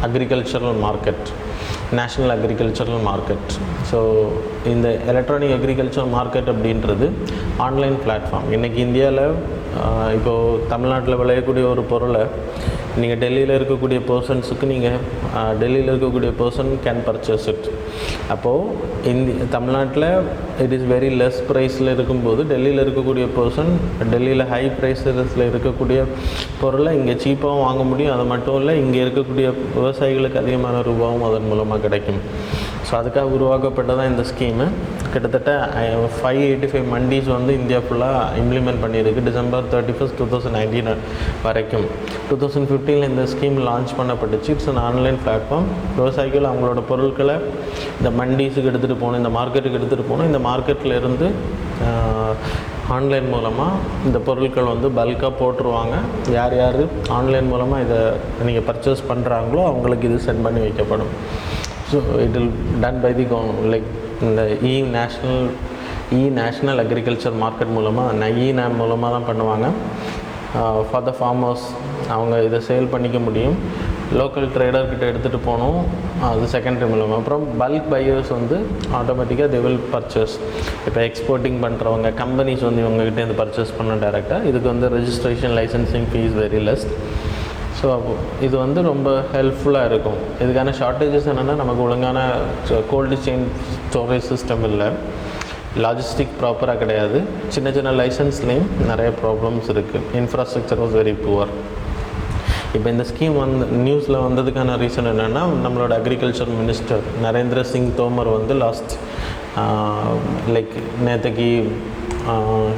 agricultural market, national agricultural market. So இந்த எலக்ட்ரானிக் அக்ரிகல்ச்சர் மார்க்கெட் அப்படின்றது ஆன்லைன் பிளாட்ஃபார்ம். இன்றைக்கி இந்தியாவில் இப்போது தமிழ்நாட்டில் விளையக்கூடிய ஒரு பொருளை நீங்கள் டெல்லியில் இருக்கக்கூடிய பர்சன்ஸுக்கு நீங்கள் டெல்லியில் இருக்கக்கூடிய பர்சன் கேன் பர்ச்சேஸ் இட். அப்போது தமிழ்நாட்டில் இட் இஸ் வெரி லெஸ் ப்ரைஸில் இருக்கும்போது டெல்லியில் இருக்கக்கூடிய பர்சன் டெல்லியில் ஹை ப்ரைஸஸில் இருக்கக்கூடிய பொருளை இங்கே சீப்பாகவும் வாங்க முடியும். அது மட்டும் இல்லை, இங்கே இருக்கக்கூடிய விவசாயிகளுக்கு அதிகமான ரூபாவும் அதன் மூலமாக கிடைக்கும். ஸோ அதுக்காக உருவாக்கப்பட்டதான் இந்த ஸ்கீமு. கிட்டத்தட்ட 585 மண்டிஸ் வந்து இந்தியா ஃபுல்லாக இம்ப்ளிமெண்ட் பண்ணியிருக்கு டிசம்பர் 31st 2019 வரைக்கும். 2015 இந்த ஸ்கீம் லான்ச் பண்ணப்பட்டுச்சு. It's an online platform. விவசாயிகள் அவங்களோட பொருட்களை இந்த மண்டிஸுக்கு எடுத்துகிட்டு போகணும், இந்த மார்க்கெட்டுக்கு எடுத்துகிட்டு போகணும். இந்த மார்க்கெட்டில் இருந்து ஆன்லைன் மூலமாக இந்த பொருட்கள் வந்து பல்காக போட்டுருவாங்க. யார் யார் ஆன்லைன் மூலமாக இதை நீங்கள் பர்ச்சேஸ் பண்ணுறாங்களோ அவங்களுக்கு இது சென்ட் பண்ணி வைக்கப்படும். So it will done by the like இந்த நேஷ்னல் அக்ரிகல்ச்சர் மார்க்கெட் மூலமாக இ-நேம் மூலமாக தான் பண்ணுவாங்க. ஃபார் த ஃபார்மர்ஸ் அவங்க இதை சேல் பண்ணிக்க முடியும். லோக்கல் ட்ரேடர்கிட்ட எடுத்துகிட்டு போகணும், அது செகண்டரி மூலமாக. அப்புறம் பல்க் பையர்ஸ் வந்து ஆட்டோமேட்டிக்காக தே வில் பர்ச்சேஸ். இப்போ எக்ஸ்போர்ட்டிங் பண்ணுறவங்க கம்பெனிஸ் வந்து இவங்ககிட்டேருந்து பர்ச்சேஸ் பண்ண டேரெக்டாக. இதுக்கு வந்து registration licensing fees very less. So இது வந்து ரொம்ப ஹெல்ப்ஃபுல்லாக இருக்கும். இதுக்கான ஷார்ட்டேஜஸ் என்னென்னா, நமக்கு ஒழுங்கான கோல்டு செயின் ஸ்டோரேஜ் சிஸ்டம் இல்லை, லாஜிஸ்டிக் ப்ராப்பராக கிடையாது, சின்ன சின்ன லைசன்ஸ்லேயும் நிறைய ப்ராப்ளம்ஸ் இருக்குது, இன்ஃப்ராஸ்ட்ரக்சர் வாஸ் வெரி புவர். இப்போ இந்த ஸ்கீம் வந்து நியூஸில் வந்ததுக்கான ரீசன் என்னென்னா, நம்மளோட அக்ரிகல்ச்சர் மினிஸ்டர் நரேந்திர சிங் தோமர் வந்து லாஸ்ட் லைக் நேற்றுக்கு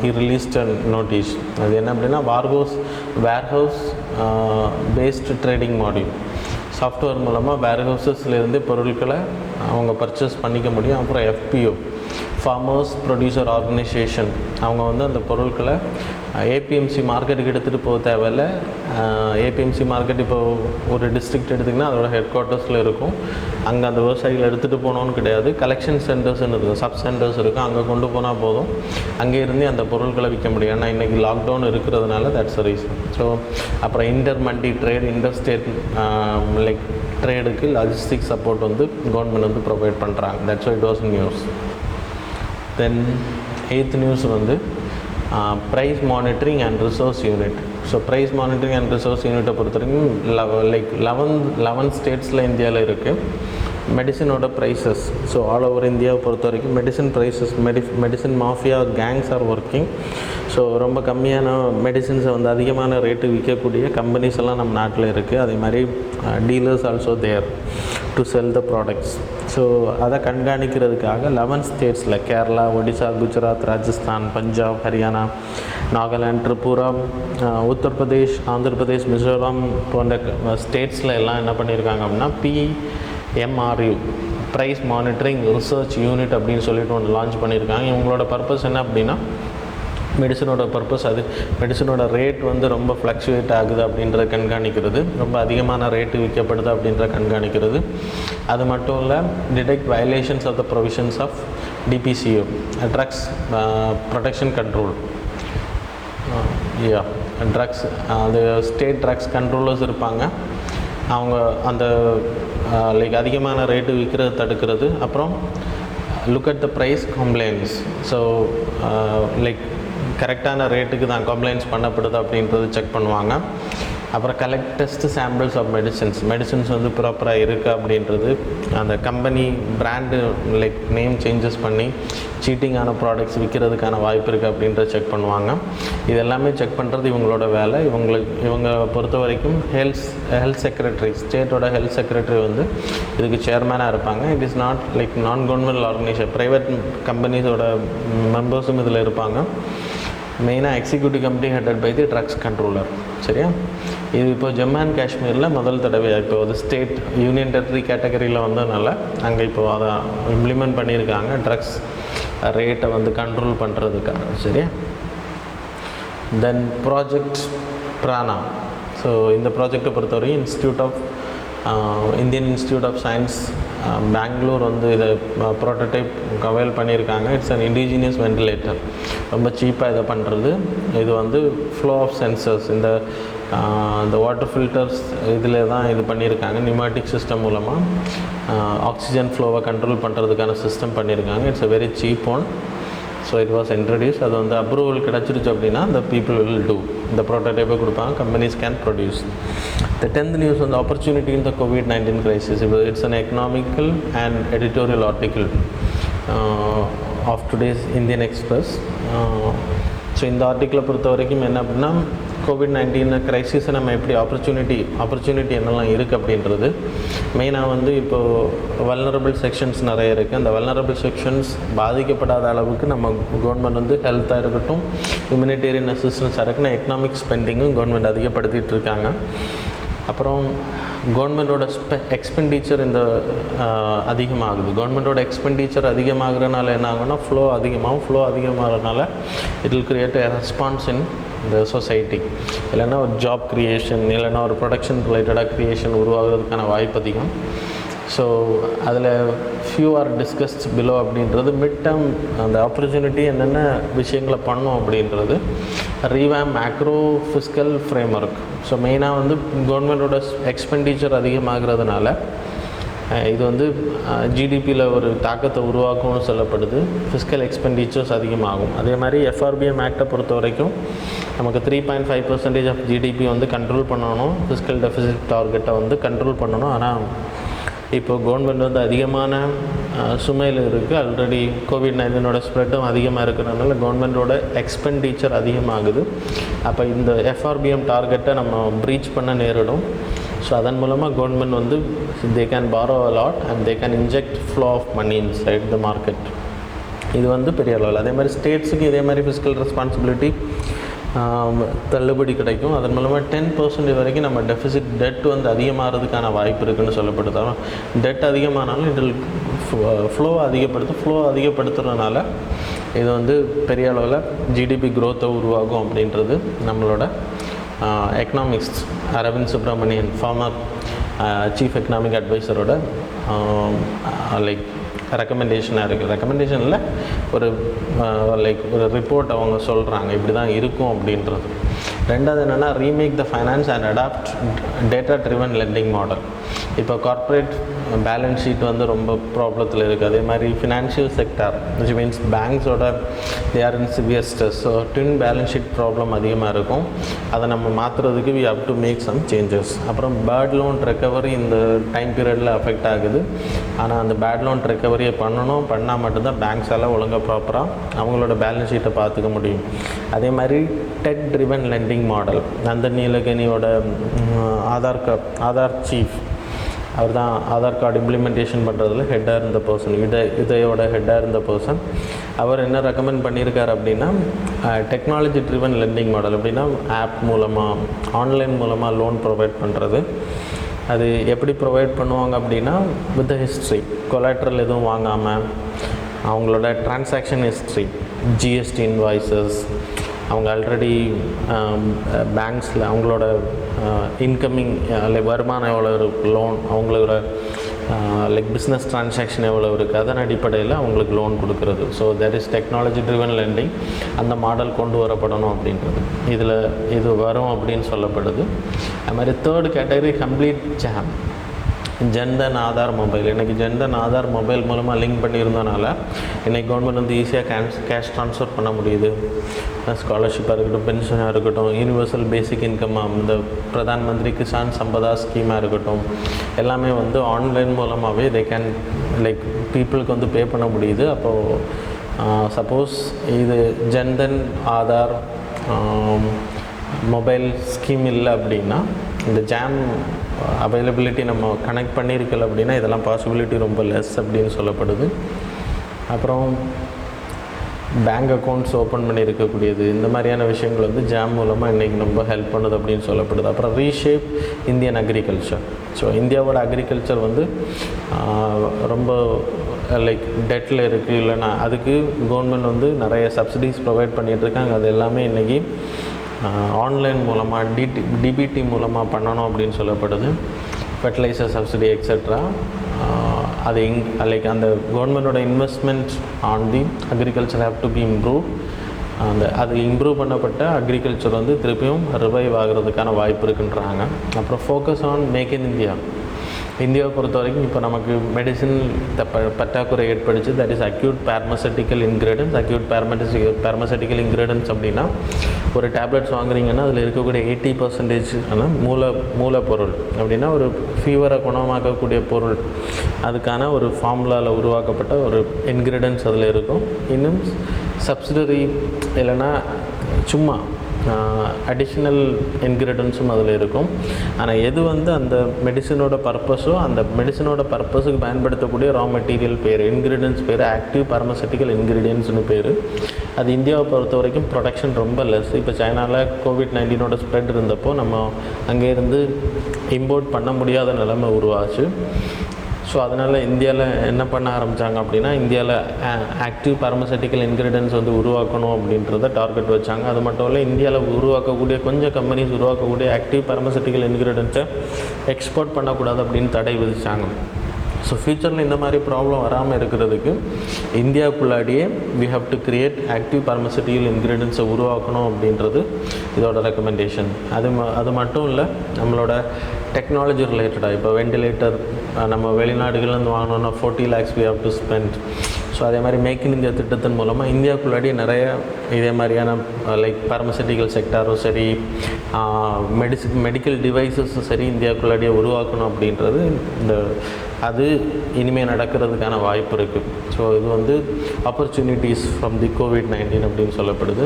he released a notice. அது என்ன அப்படின்னா, warehouse based trading module software மூலமாக வேர்ஹவுஸஸ்லேருந்து பொருட்களை அவங்க பர்ச்சேஸ் பண்ணிக்க முடியும். அப்புறம் FPO ஃபார்மர்ஸ் ப்ரொடியூசர் ஆர்கனைசேஷன் அவங்க வந்து அந்த பொருட்களை APMC மார்க்கெட்டுக்கு எடுத்துகிட்டு போக தேவையில்லை. APMC மார்க்கெட் இப்போ ஒரு டிஸ்ட்ரிக்ட் எடுத்திங்கன்னா அதோட ஹெட் குவார்ட்டர்ஸில் இருக்கும். அங்கே அந்த விவசாயிகள் எடுத்துகிட்டு போகணுன்னு கிடையாது. கலெக்ஷன் சென்டர்ஸ்ன்னு இருக்குது, சப் சென்டர்ஸ் இருக்குது. அங்கே கொண்டு போனால் போதும், அங்கே இருந்து அந்த பொருட்களை விற்க முடியும். ஏன்னா இன்றைக்கி லாக்டவுன் இருக்கிறதுனால தட்ஸ் அ ரீசன். ஸோ அப்புறம் inter mandi trade, inter state like ட்ரேடுக்கு லாஜிஸ்டிக் சப்போர்ட் வந்து கவர்மெண்ட் வந்து ப்ரொவைட் பண்ணுறாங்க. That's why it was news. Then 8th news வந்து price monitoring and resource unit. So price monitoring and resource யூனிட்டை பொறுத்த வரைக்கும் like 11 ஸ்டேட்ஸில் இந்தியாவில் இருக்குது. மெடிசனோட ப்ரைஸஸ், ஸோ ஆல் ஓவர் இந்தியாவை பொறுத்த வரைக்கும் medicine prices, medicine mafia gangs are working. So ரொம்ப கம்மியான மெடிசின்ஸை வந்து அதிகமான ரேட்டு விற்கக்கூடிய கம்பெனிஸ் எல்லாம் நம்ம நாட்டில் இருக்குது. அதே மாதிரி dealers also there to sell the products. So அதை கண்காணிக்கிறதுக்காக 11 ஸ்டேட்ஸில் கேரளா, ஒடிசா, குஜராத், ராஜஸ்தான், பஞ்சாப், ஹரியானா, நாகாலாந்து, திரிபுரா, உத்தரப்பிரதேஷ், ஆந்திரப்பிரதேஷ், மிசோரம் போன்ற ஸ்டேட்ஸில் எல்லாம் என்ன பண்ணியிருக்காங்க அப்படின்னா PMRU price monitoring research unit அப்படின்னு சொல்லிட்டு ஒன்று லான்ச் பண்ணியிருக்காங்க. இவங்களோட பர்பஸ் என்ன அப்படின்னா, மெடிசனோட பர்பஸ் அது மெடிசனோட ரேட் வந்து ரொம்ப ஃப்ளக்சுவேட் ஆகுது அப்படின்றத கண்காணிக்கிறது, ரொம்ப அதிகமான ரேட்டு விற்கப்படுது அப்படின்ற கண்காணிக்கிறது. அது மட்டும் இல்லை, detect violations of the provisions of DPCO, drugs protection control. Drugs அது ஸ்டேட் ட்ரக்ஸ் கண்ட்ரோலர்ஸ் இருப்பாங்க. அவங்க அந்த லைக் அதிகமான ரேட்டு விற்கிறது தடுக்கிறது. அப்புறம் look at the price complaints. So like கரெக்டான ரேட்டுக்கு தான் கம்ப்ளைண்ட்ஸ் பண்ணப்படுது அப்படின்றது செக் பண்ணுவாங்க. அப்புறம் collect test samples of medicines வந்து ப்ராப்பராக இருக்குது அப்படின்றது. அந்த company brand like name changes பண்ணி சீட்டிங்கான ப்ராடக்ட்ஸ் விற்கிறதுக்கான வாய்ப்பு இருக்குது அப்படின்றத செக் பண்ணுவாங்க. இது எல்லாமே செக் பண்ணுறது இவங்களோட வேலை. இவங்க பொறுத்த வரைக்கும் ஹெல்த் செக்ரட்டரி, ஸ்டேட்டோட ஹெல்த் செக்ரட்டரி வந்து இதுக்கு சேர்மேனாக இருப்பாங்க. It is not like non government organisation, private கம்பெனிஸோட மெம்பர்ஸும் இதில் இருப்பாங்க. மெயினாக executive committee headed by the drugs controller. சரியா? இது இப்போ ஜம்மு அண்ட் காஷ்மீரில் முதல் தடவையாக இப்போ அது ஸ்டேட் யூனியன் டெரிட்டரி கேட்டகரியில் வந்ததுனால அங்கே இப்போது அதை இம்ப்ளிமெண்ட் பண்ணியிருக்காங்க ட்ரக்ஸ் ரேட்டை வந்து கண்ட்ரோல் பண்ணுறதுக்காக. சரியா? தென் ப்ராஜெக்ட் பிரானா. ஸோ இந்த ப்ராஜெக்டை பொறுத்தவரைக்கும் Indian institute of science Bangalore வந்து இதை ப்ரோட்டோடைப் அவைல் பண்ணியிருக்காங்க. It's an indigenous ventilator. ரொம்ப சீப்பாக இதை பண்ணுறது. இது வந்து ஃப்ளோ ஆஃப் சென்சர்ஸ், இந்த வாட்டர் ஃபில்டர்ஸ் இதில் தான் இது பண்ணியிருக்காங்க. நியூமேட்டிக் சிஸ்டம் மூலமாக ஆக்சிஜன் ஃப்ளோவை கண்ட்ரோல் பண்ணுறதுக்கான சிஸ்டம் பண்ணியிருக்காங்க. It's a very cheap one. So it was introduce. அது வந்து அப்ரூவல் கிடச்சிருச்சு அப்படின்னா the people will do. இந்த ப்ரோட்டோடைப்பை கொடுப்பாங்க, companies can produce. The 10th news on the opportunity in the COVID-19 crisis. It's an economical and editorial article of today's Indian Express. So இந்த ஆர்டிக்கிளை பொறுத்த வரைக்கும் என்ன அப்படின்னா, COVID-19 க்ரைசிஸை நம்ம எப்படி ஆப்பர்ச்சுனிட்டி என்னெல்லாம் இருக்குது அப்படின்றது. மெயினாக வந்து இப்போது வல்னரபிள் செக்ஷன்ஸ் நிறைய இருக்குது. அந்த வல்னரபிள் செக்ஷன்ஸ் பாதிக்கப்படாத அளவுக்கு நம்ம கவர்மெண்ட் வந்து ஹெல்த்தாக இருக்கட்டும், ஹியூமனிடேரியன் அசிஸ்டன்ஸாக இருக்கட்டும், எக்கனாமிக் ஸ்பெண்டிங்கும் கவர்மெண்ட் அதிகப்படுத்திகிட்டு இருக்காங்க. அப்புறம் கவர்மெண்ட்டோட எக்ஸ்பெண்டிச்சர் இந்த அதிகமாகுது. கவர்மெண்ட்டோட எக்ஸ்பெண்டிச்சர் அதிகமாகிறதுனால என்ன ஆகும்னா ஃப்ளோ அதிகமாகிறதுனால it will create a response in இந்த சொசைட்டி. இல்லைன்னா ஒரு ஜாப் க்ரியேஷன், இல்லைன்னா ஒரு ப்ரொடக்ஷன் ரிலேட்டடாக க்ரியேஷன் உருவாகிறதுக்கான வாய்ப்பு அதிகம். ஸோ அதில் ஃபியூ ஆர் டிஸ்கஸ்ட் பிலோ அப்படின்றது மிட் டேர்ம் அந்த ஆப்பர்ச்சுனிட்டி என்னென்ன விஷயங்களை பண்ணோம் அப்படின்றது. Revamp macro fiscal frame work. So மெயினாக வந்து கவர்மெண்ட்டோட எக்ஸ்பெண்டிச்சர் அதிகமாகிறதுனால இது வந்து ஜிடிபியில் ஒரு தாக்கத்தை உருவாக்கும்னு சொல்லப்படுது. ஃபிஸ்கல் எக்ஸ்பெண்டிச்சர்ஸ் அதிகமாகும். அதே மாதிரி FRBM ஆக்டை பொறுத்த வரைக்கும் நமக்கு 3.5% ஆஃப் ஜிடிபி வந்து கண்ட்ரோல் பண்ணணும். ஃபிஸ்கல் டெஃபிசிட் டார்கெட்டை வந்து கண்ட்ரோல் பண்ணணும். ஆனால் இப்போ கவர்மெண்ட் வந்து அதிகமான சுமையில் இருக்குது. ஆல்ரெடி COVID-19 ஸ்ப்ரெட்டும் அதிகமாக இருக்கிறதுனால கவர்மெண்ட்டோட எக்ஸ்பெண்டிச்சர் அதிகமாகுது. அப்போ இந்த FRBM டார்கெட்டை நம்ம ப்ரீச் பண்ண நேரிடும். ஸோ அதன் மூலமாக கவர்மெண்ட் வந்து they can borrow a lot and they can inject flow of money inside the market. இது வந்து பெரிய அளவில். அதே மாதிரி ஸ்டேட்ஸுக்கு இதே மாதிரி ஃபிஸ்கல் ரெஸ்பான்சிபிலிட்டி தள்ளுபடி கிடைக்கும். அதன் மூலமாக 10% வரைக்கும் நம்ம டெஃபிசிட் டெட் வந்து அதிகமாகிறதுக்கான வாய்ப்பு இருக்குதுன்னு சொல்லப்படுது. டெட் அதிகமானாலும் இதில் ஃப்ளோ அதிகப்படுத்துறதுனால இது வந்து பெரிய அளவில் ஜிடிபி க்ரோத்தை உருவாகும் அப்படின்றது நம்மளோட economics Arvind Subramanian, former chief economic அட்வைசரோட லைக் ரெக்கமெண்டேஷனாக இருக்குது. ரெக்கமெண்டேஷனில் ஒரு லைக் ஒரு ரிப்போர்ட் அவங்க சொல்கிறாங்க இப்படி தான் இருக்கும் அப்படின்றது. ரெண்டாவது என்னென்னா remake the finance and adopt data driven lending model. இப்போ கார்ப்பரேட் பேலன்ஸ் ஷீட் வந்து ரொம்ப ப்ராப்ளத்தில் இருக்குது. அதே மாதிரி ஃபினான்ஷியல் செக்டார் விச் மீன்ஸ் பேங்க்ஸோட they are in severe stress. So twin balance sheet problem அதிகமாக இருக்கும். அதை நம்ம மாற்றுறதுக்கு we have to make some changes. அப்புறம் பேட் லோன் ரெக்கவரி இந்த டைம் பீரியடில் அஃபெக்ட் ஆகுது. ஆனால் அந்த பேட் லோன் ரெக்கவரியை பண்ணால் மட்டும்தான் பேங்க்ஸால் ஒழுங்காக ப்ராப்பராக அவங்களோட பேலன்ஸ் ஷீட்டை பார்த்துக்க முடியும். அதே மாதிரி tech driven lending model. Nandan நீலகனியோட ஆதார் சீஃப், அவர் தான் ஆதார் கார்டு இம்ப்ளிமெண்டேஷன் பண்ணுறதுல ஹெட்டாக இருந்த பர்சன், இதையோட ஹெட்டாக இருந்த பர்சன். அவர் என்ன ரெக்கமெண்ட் பண்ணியிருக்கார் அப்படின்னா டெக்னாலஜி ட்ரிவன் லெண்டிங் மாடல். அப்படின்னா ஆப் மூலமாக ஆன்லைன் மூலமாக லோன் ப்ரொவைட் பண்ணுறது. அது எப்படி ப்ரொவைட் பண்ணுவாங்க அப்படின்னா வித் த ஹிஸ்ட்ரி, கொலாட்ரல் எதுவும் வாங்காமல் அவங்களோட டிரான்சாக்ஷன் ஹிஸ்ட்ரி, ஜிஎஸ்டி இன்வாய்ஸஸ், அவங்க ஆல்ரெடி பேங்க்ஸில் அவங்களோட இன்கமிங் வருமானம் எவ்வளோ லோன், அவங்களோட லைக் பிஸ்னஸ் ட்ரான்சாக்ஷன் எவ்வளோ இருக்குது அதன் அடிப்படையில் அவங்களுக்கு லோன் கொடுக்குறது. So there is technology driven lending. அந்த மாடல் கொண்டு வரப்படணும் அப்படின்றது இது வரும் அப்படின்னு சொல்லப்படுது. அது மாதிரி third category complete JAM, Jan Dhan Aadhaar mobile. இன்றைக்கி ஜன்தன் ஆதார் மொபைல் மூலமாக லிங்க் பண்ணியிருந்தனால இன்றைக்கி கவர்மெண்ட் வந்து ஈஸியாக கேஷ் ட்ரான்ஸ்ஃபர் பண்ண முடியுது. ஸ்காலர்ஷிப்பாக இருக்கட்டும், பென்ஷனாக இருக்கட்டும், யூனிவர்சல் பேசிக் இன்கம், இந்த பிரதான் மந்திரி கிசான் சம்பதா ஸ்கீமாக இருக்கட்டும், எல்லாமே வந்து ஆன்லைன் மூலமாகவே தே கேன் லைக் பீப்புளுக்கு வந்து பே பண்ண முடியுது. அப்போது சப்போஸ் இது ஜன்தன் ஆதார் மொபைல் ஸ்கீம் இல்லை அப்படின்னா இந்த ஜாம் அவைலபிலிட்டி நம்ம கனெக்ட் பண்ணியிருக்கல அப்படின்னா இதெல்லாம் பாசிபிலிட்டி ரொம்ப லெஸ் அப்படின்னு சொல்லப்படுது. அப்புறம் பேங்க் அக்கௌண்ட்ஸ் ஓப்பன் பண்ணியிருக்கக்கூடியது, இந்த மாதிரியான விஷயங்கள் வந்து ஜாம் மூலமாக இன்றைக்கி ரொம்ப ஹெல்ப் பண்ணுது அப்படின்னு சொல்லப்படுது. அப்புறம் ரீஷேப் இந்தியன் அக்ரிகல்ச்சர். ஸோ இந்தியாவோட அக்ரிகல்ச்சர் வந்து ரொம்ப லைக் டெட்டில் இருக்குது, இல்லைனா அதுக்கு கவர்மெண்ட் வந்து நிறைய சப்சிடிஸ் ப்ரொவைட் பண்ணிகிட்ருக்காங்க. அது எல்லாமே இன்றைக்கி ஆன்லைன் மூலமாக டிபிடி மூலமாக பண்ணணும் அப்படின்னு சொல்லப்படுது. Fertiliser subsidy etcetera. அது லைக் அந்த கவர்மெண்டோட investment on the agriculture have to be improve. அது இம்ப்ரூவ் பண்ணப்பட்ட அக்ரிகல்ச்சர் வந்து திருப்பியும் ரிவைவ் ஆகிறதுக்கான வாய்ப்பு இருக்குன்றாங்க. அப்புறம் focus on make in India. இந்தியாவை பொறுத்த வரைக்கும் இப்போ நமக்கு மெடிசின் பற்றாக்குறை ஏற்படுச்சு. That is acute pharmaceutical ingredients. Acute pharmaceutical ingredients அப்படின்னா ஒரு டேப்லெட்ஸ் வாங்குறீங்கன்னா அதில் இருக்கக்கூடிய 80% மூலப்பொருள் அப்படின்னா ஒரு ஃபீவரை குணமாக்கக்கூடிய பொருள், அதுக்கான ஒரு ஃபார்முலாவில் உருவாக்கப்பட்ட ஒரு இன்க்ரீடியன்ஸ் அதில் இருக்கும். இன்னும் சப்சிடரி இல்லைன்னா சும்மா அடிஷ்னல் இன்க்ரீடியன்ஸும் அதில் இருக்கும். ஆனால் எது வந்து அந்த மெடிசனோட பர்பஸோ அந்த மெடிசனோட பர்பஸுக்கு பயன்படுத்தக்கூடிய ரா மெட்டீரியல் பேர், இன்க்ரீடியன்ஸ் பேர் ஆக்டிவ் பார்மசெட்டிக்கல் இன்க்ரீடியன்ட்ஸ்னு பேர். அது இந்தியாவை பொறுத்த வரைக்கும் ப்ரொடக்ஷன் ரொம்ப லெஸ். இப்போ சைனாவில் கோவிட்-19 ஸ்ப்ரெட் இருந்தப்போ நம்ம அங்கேருந்து இம்போர்ட் பண்ண முடியாத நிலைமை உருவாச்சு. ஸோ அதனால் இந்தியாவில் என்ன பண்ண ஆரம்பித்தாங்க அப்படின்னா இந்தியாவில் ஆக்டிவ் பார்மசெட்டிக்கல் இன்க்ரீடியன்ஸ் வந்து உருவாக்கணும் அப்படின்றத டார்கெட் வச்சாங்க. அது மட்டும் இல்லை, இந்தியாவில் உருவாக்கக்கூடிய கொஞ்சம் கம்பெனிஸ் உருவாக்கக்கூடிய ஆக்டிவ் பார்மசெட்டிக்கல் இன்க்ரீடியன்ஸை எக்ஸ்போர்ட் பண்ணக்கூடாது அப்படின்னு தடை விதித்தாங்க. ஸோ ஃப்யூச்சரில் இந்த மாதிரி ப்ராப்ளம் வராமல் இருக்கிறதுக்கு இந்தியாவுக்குள்ளாடியே we have to create active pharmaceutical இன்க்ரீடியன்ஸை உருவாக்கணும் அப்படின்றது இதோட ரெக்கமெண்டேஷன். அது மட்டும் இல்லை, நம்மளோட டெக்னாலஜி ரிலேட்டடாக இப்போ வெண்டிலேட்டர் நம்ம வெளிநாடுகள்லேருந்து வாங்கணுன்னா 40 lakhs we have to spend. So அதே மாதிரி மேக் இன் இந்தியா திட்டத்தின் மூலமாக இந்தியாவுக்குள்ளாடி நிறைய இதே மாதிரியான லைக் பார்மசெட்டிக்கல் செக்டாரும் சரி, மெடிக்கல் டிவைசஸும் சரி இந்தியாவுக்குள்ளாடியே உருவாக்கணும் அப்படின்றது அது இனிமேல் நடக்கிறதுக்கான வாய்ப்பு இருக்குது. ஸோ இது வந்து ஆப்பர்ச்சுனிட்டிஸ் ஃப்ரம் தி கோவிட்-19 அப்படின்னு சொல்லப்படுது.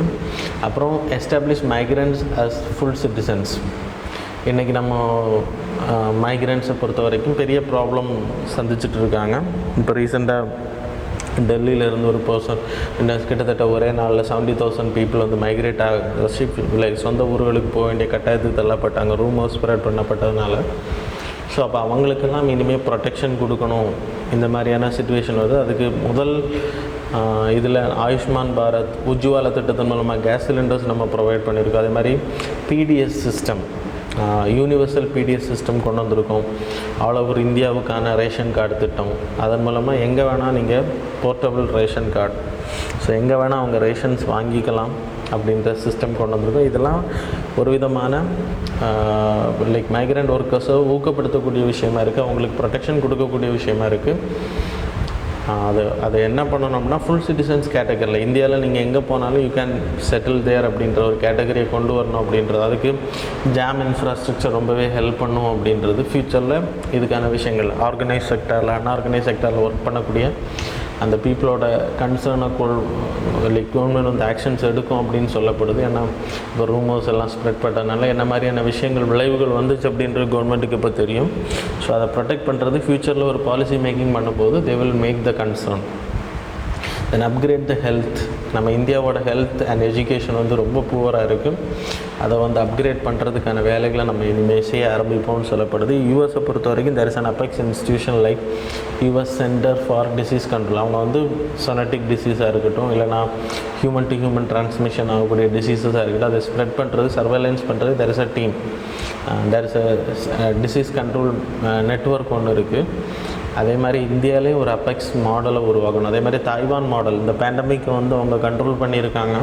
அப்புறம் establish migrants as full citizens. இன்றைக்கி நம்ம மைக்ரண்ட்ஸை பொறுத்த வரைக்கும் பெரிய ப்ராப்ளம் சந்திச்சுட்டு இருக்காங்க. இப்போ ரீசெண்டாக டெல்லியிலேருந்து ஒரு பர்சன் கிட்டத்தட்ட ஒரே நாளில் 70,000 பீப்புள் வந்து மைக்ரேட் லைக் சொந்த ஊர்களுக்கு போக வேண்டிய கட்டாயத்துக்கு தள்ளப்பட்டாங்க, ரூமர்ஸ் ஸ்ப்ரெட் பண்ணப்பட்டதுனால. ஸோ அப்போ அவங்களுக்கெல்லாம் இனிமேல் ப்ரொடெக்ஷன் கொடுக்கணும். இந்த மாதிரியான சுச்சுவேஷன் வருது. அதுக்கு முதல் இதில் ஆயுஷ்மான் பாரத், உஜ்வாலா திட்டத்தின் மூலமாக கேஸ் சிலிண்டர்ஸ் நம்ம ப்ரொவைட் பண்ணியிருக்கோம். அதே மாதிரி PDS system, universal PDS system கொண்டு வந்திருக்கோம். ஆல் ஓவர் இந்தியாவுக்கான ரேஷன் கார்டு திட்டம். அதன் மூலமாக எங்கே வேணால் நீங்கள் போர்ட்டபிள் ரேஷன் கார்டு, ஸோ எங்கே வேணால் அவங்க ரேஷன்ஸ் வாங்கிக்கலாம் அப்படின்ற சிஸ்டம் கொண்டு வந்திருக்கோம். இதெல்லாம் ஒரு விதமான லைக் மைக்ரண்ட் ஒர்க்கர்ஸை ஊக்கப்படுத்தக்கூடிய விஷயமா இருக்குது, அவங்களுக்கு ப்ரொடெக்ஷன் கொடுக்கக்கூடிய விஷயமா இருக்குது. அது என்ன பண்ணணும்னா ஃபுல் சிட்டிசன்ஸ் கேட்டகரியில் இந்தியாவில் நீங்கள் எங்கே போனாலும் யூ கேன் செட்டில் தேர் அப்படின்ற ஒரு கேட்டகரியை கொண்டு வரணும் அப்படின்றது. அதுக்கு ஜாம் இன்ஃப்ராஸ்ட்ரக்சர் ரொம்பவே ஹெல்ப் பண்ணும் அப்படின்றது. ஃப்யூச்சரில் இதுக்கான விஷயங்கள் ஆர்கனைஸ் செக்டரில், அன்ஆர்கனைஸ் செக்டரில் ஒர்க் பண்ணக்கூடிய அந்த பீப்புளோட கன்சர்னை லைக் கவர்மெண்ட் வந்து ஆக்ஷன்ஸ் எடுக்கும் அப்படின்னு சொல்லப்படுது. ஏன்னா இப்போ ரூமர்ஸ் எல்லாம் ஸ்ப்ரெட் பண்ணனால என்ன மாதிரியான விஷயங்கள் விளைவுகள் வந்துச்சு அப்படின்றது கவர்மெண்ட்டுக்கு இப்போ தெரியும். ஸோ அதை ப்ரொடெக்ட் பண்ணுறது ஃப்யூச்சரில் ஒரு பாலிசி மேக்கிங் பண்ணும்போது they will make the concern. Then upgrade the health. நம்ம இந்தியாவோட ஹெல்த் அண்ட் எஜுகேஷன் வந்து ரொம்ப புவராக இருக்குது. அதை வந்து அப்கிரேட் பண்ணுறதுக்கான வேலைகளை நம்ம இனிமேல் செய்ய ஆரம்பிப்போம்னு சொல்லப்படுது. யூஎஸை பொறுத்த வரைக்கும் there is an apex institution like US centre for disease control. அவங்க வந்து சொனட்டிக் டிசீஸாக இருக்கட்டும், இல்லைனா ஹியூமன் டு ஹியூமன் டிரான்ஸ்மிஷன் ஆகக்கூடிய டிசீஸஸாக இருக்கட்டும், அதை ஸ்ப்ரெட் பண்ணுறது, சர்வேலன்ஸ் பண்ணுறது, there is a team, there is a disease control network ஒன்று இருக்குது. அதே மாதிரி இந்தியாவிலே ஒரு அபெக்ஸ் மாடலை உருவாக்கணும். அதே மாதிரி தாய்வான் மாடல் இந்த பேண்டமிக்கை வந்து அவங்க கண்ட்ரோல் பண்ணியிருக்காங்க.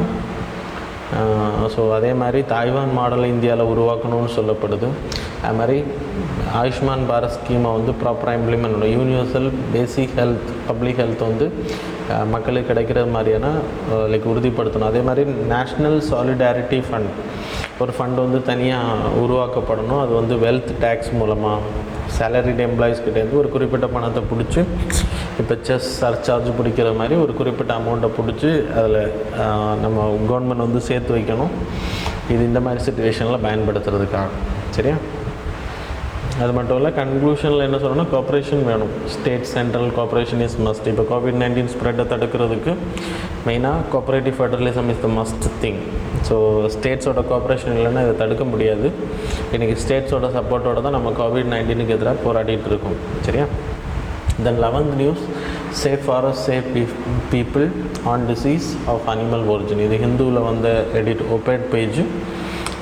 ஸோ அதே மாதிரி தாய்வான் மாடலை இந்தியாவில் உருவாக்கணும்னு சொல்லப்படுது. அது மாதிரி ஆயுஷ்மான் பாரத் ஸ்கீமை வந்து ப்ராப்பராக இம்ப்ளிமெண்ட் பண்ணணும். யூனிவர்சல் பேசிக் ஹெல்த் பப்ளிக் ஹெல்த் வந்து மக்களுக்கு கிடைக்கிற மாதிரியான உறுதிப்படுத்தணும். அதே மாதிரி நேஷ்னல் சாலிடாரிட்டி ஃபண்ட் ஒரு ஃபண்ட் வந்து தனியாக உருவாக்கப்படணும். அது வந்து வெல்த் டேக்ஸ் மூலமாக சேலரிட் எம்ப்ளாயீஸ்கிட்டேருந்து ஒரு குறிப்பிட்ட பணத்தை பிடிச்சி, இப்போ செஸ் சர்சார்ஜ் பிடிக்கிற மாதிரி ஒரு குறிப்பிட்ட அமௌண்ட்டை பிடிச்சி அதில் நம்ம கவர்மெண்ட் வந்து சேர்த்து வைக்கணும். இது இந்த மாதிரி சுச்சுவேஷனில் பயன்படுத்துறதுக்காக. சரியா? அது மட்டும் இல்லை, கன்க்ளூஷனில் என்ன சொல்லணும்னா கோஆப்ரேஷன் வேணும். State central cooperation is must. இப்போ COVID-19 ஸ்ப்ரெட்டை தடுக்கிறதுக்கு மெயினாக cooperative federalism is the must thing. So ஸ்டேட்ஸோட கோஆப்ரேஷன் இல்லைன்னா இதை தடுக்க முடியாது. இன்றைக்கி ஸ்டேட்ஸோட சப்போர்ட்டோடு தான் நம்ம COVID-19க்கு எதிராக போராடிட்டு இருக்கோம். சரியா? Then 11th news, safe forest safe people on disease of animal origin. இது ஹிந்துவில் வந்த எடிட் ஒபேட் பேஜ்.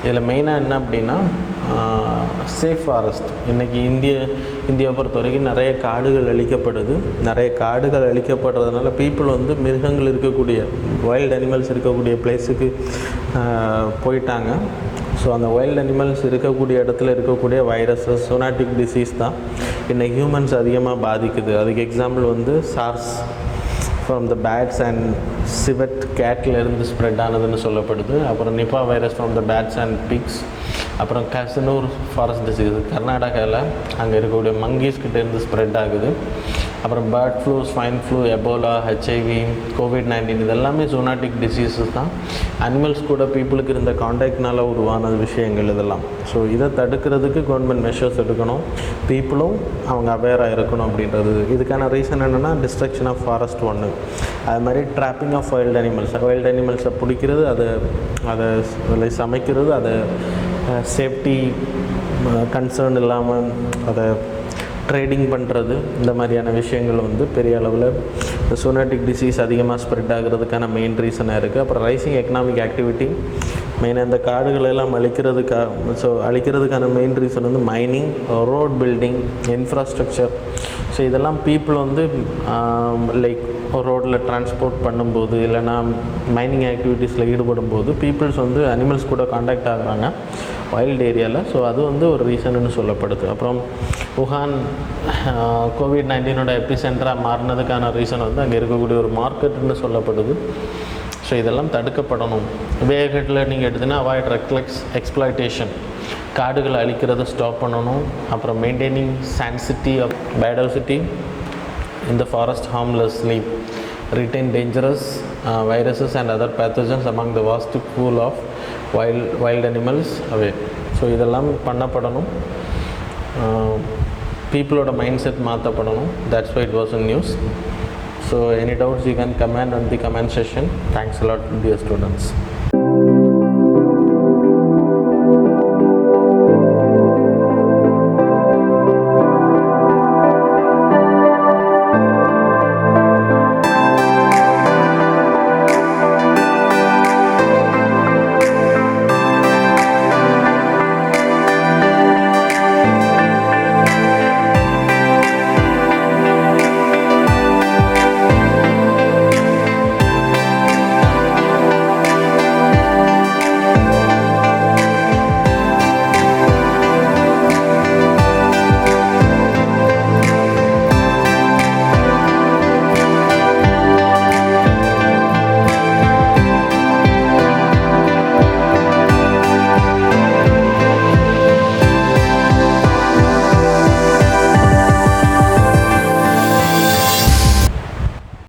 இதில் மெயினாக என்ன அப்படின்னா சேஃப் ஃபாரஸ்ட். இன்றைக்கி இந்தியாவை பொறுத்த வரைக்கும் நிறைய காடுகள் அழிக்கப்படுது. நிறைய காடுகள் அழிக்கப்படுறதுனால பீப்புள் வந்து மிருகங்கள் இருக்கக்கூடிய வைல்டு அனிமல்ஸ் இருக்கக்கூடிய பிளேஸுக்கு போயிட்டாங்க. ஸோ அந்த வைல்டு அனிமல்ஸ் இருக்கக்கூடிய இடத்துல இருக்கக்கூடிய வைரஸஸ் சோனாட்டிக் டிசீஸ் தான் இன்றைக்கி ஹியூமன்ஸ் அதிகமாக பாதிக்குது. அதுக்கு எக்ஸாம்பிள் வந்து SARS from the bats and civet கேட்லேருந்து ஸ்ப்ரெட் ஆனதுன்னு சொல்லப்படுது. அப்புறம் Nipah virus from the bats and pigs. அப்புறம் கசனூர் ஃபாரஸ்ட் டிசீஸ் கர்நாடகாவில் அங்கே இருக்கக்கூடிய மங்கீஸ்கிட்டேருந்து ஸ்ப்ரெட் ஆகுது. அப்புறம் bird flu, swine flu, ebola, HIV, COVID-19 இதெல்லாமே ஜூனாட்டிக் டிசீஸஸ் தான். அனிமல்ஸ் கூட பீப்புளுக்கு இருந்த கான்டாக்ட்னால உருவான விஷயங்கள் இதெல்லாம். ஸோ இதை தடுக்கிறதுக்கு கவர்மெண்ட் மெஷர்ஸ் எடுக்கணும். பீப்புளும் அவங்க அவேராக இருக்கணும் அப்படின்றது. இதுக்கான ரீசன் என்னென்னா டிஸ்ட்ரக்ஷன் ஆஃப் ஃபாரஸ்ட் ஒன்று. அது மாதிரி ட்ராப்பிங் ஆஃப் வைல்டு அனிமல்ஸை பிடிக்கிறது, அதை சமைக்கிறது, அதை சேஃப்டி கன்சர்ன் இல்லாமல் அதை ட்ரேடிங் பண்ணுறது, இந்த மாதிரியான விஷயங்கள் வந்து பெரிய அளவில் சோனாட்டிக் டிசீஸ் அதிகமாக ஸ்ப்ரெட் ஆகிறதுக்கான மெயின் ரீசனாக இருக்குது. அப்புறம் ரைசிங் எக்கனாமிக் ஆக்டிவிட்டி மெயினாக இந்த காடுகளெல்லாம் அழிக்கிறதுக்கான மெயின் ரீசன் வந்து mining, road building, infrastructure. So இதெல்லாம் பீப்புள் வந்து ரோட்டில் டிரான்ஸ்போர்ட் பண்ணும்போது இல்லைனா மைனிங் ஆக்டிவிட்டீஸில் ஈடுபடும் போது பீப்புள்ஸ் வந்து அனிமல்ஸ் கூட காண்டாக்ட் ஆகுறாங்க வைல்டு ஏரியாவில். ஸோ அது வந்து ஒரு ரீசன்னு சொல்லப்படுது. அப்புறம் உஹான் COVID-19 எபிசென்டராக மாறினதுக்கான ரீசன் வந்து அங்கே இருக்கக்கூடிய ஒரு மார்க்கெட்டுன்னு சொல்லப்படுது. ஸோ இதெல்லாம் தடுக்கப்படணும். வேகத்தில் நீங்கள் எடுத்துன்னா அவாய்ட் ரெக்லெக்ஸ் எக்ஸ்ப்ளாய்டேஷன், காடுகளை அழிக்கிறத ஸ்டாப் பண்ணணும். அப்புறம் maintaining sanctity of biodiversity in the forest harmlessly, retain dangerous viruses and other pathogens among the vast pool of wild animals away. ஸோ இதெல்லாம் பண்ணப்படணும். பீப்புளோட மைண்ட் செட் மாற்றப்படணும். That's why it was in news. So any doubts you can comment on the comment section. Thanks a lot dear students.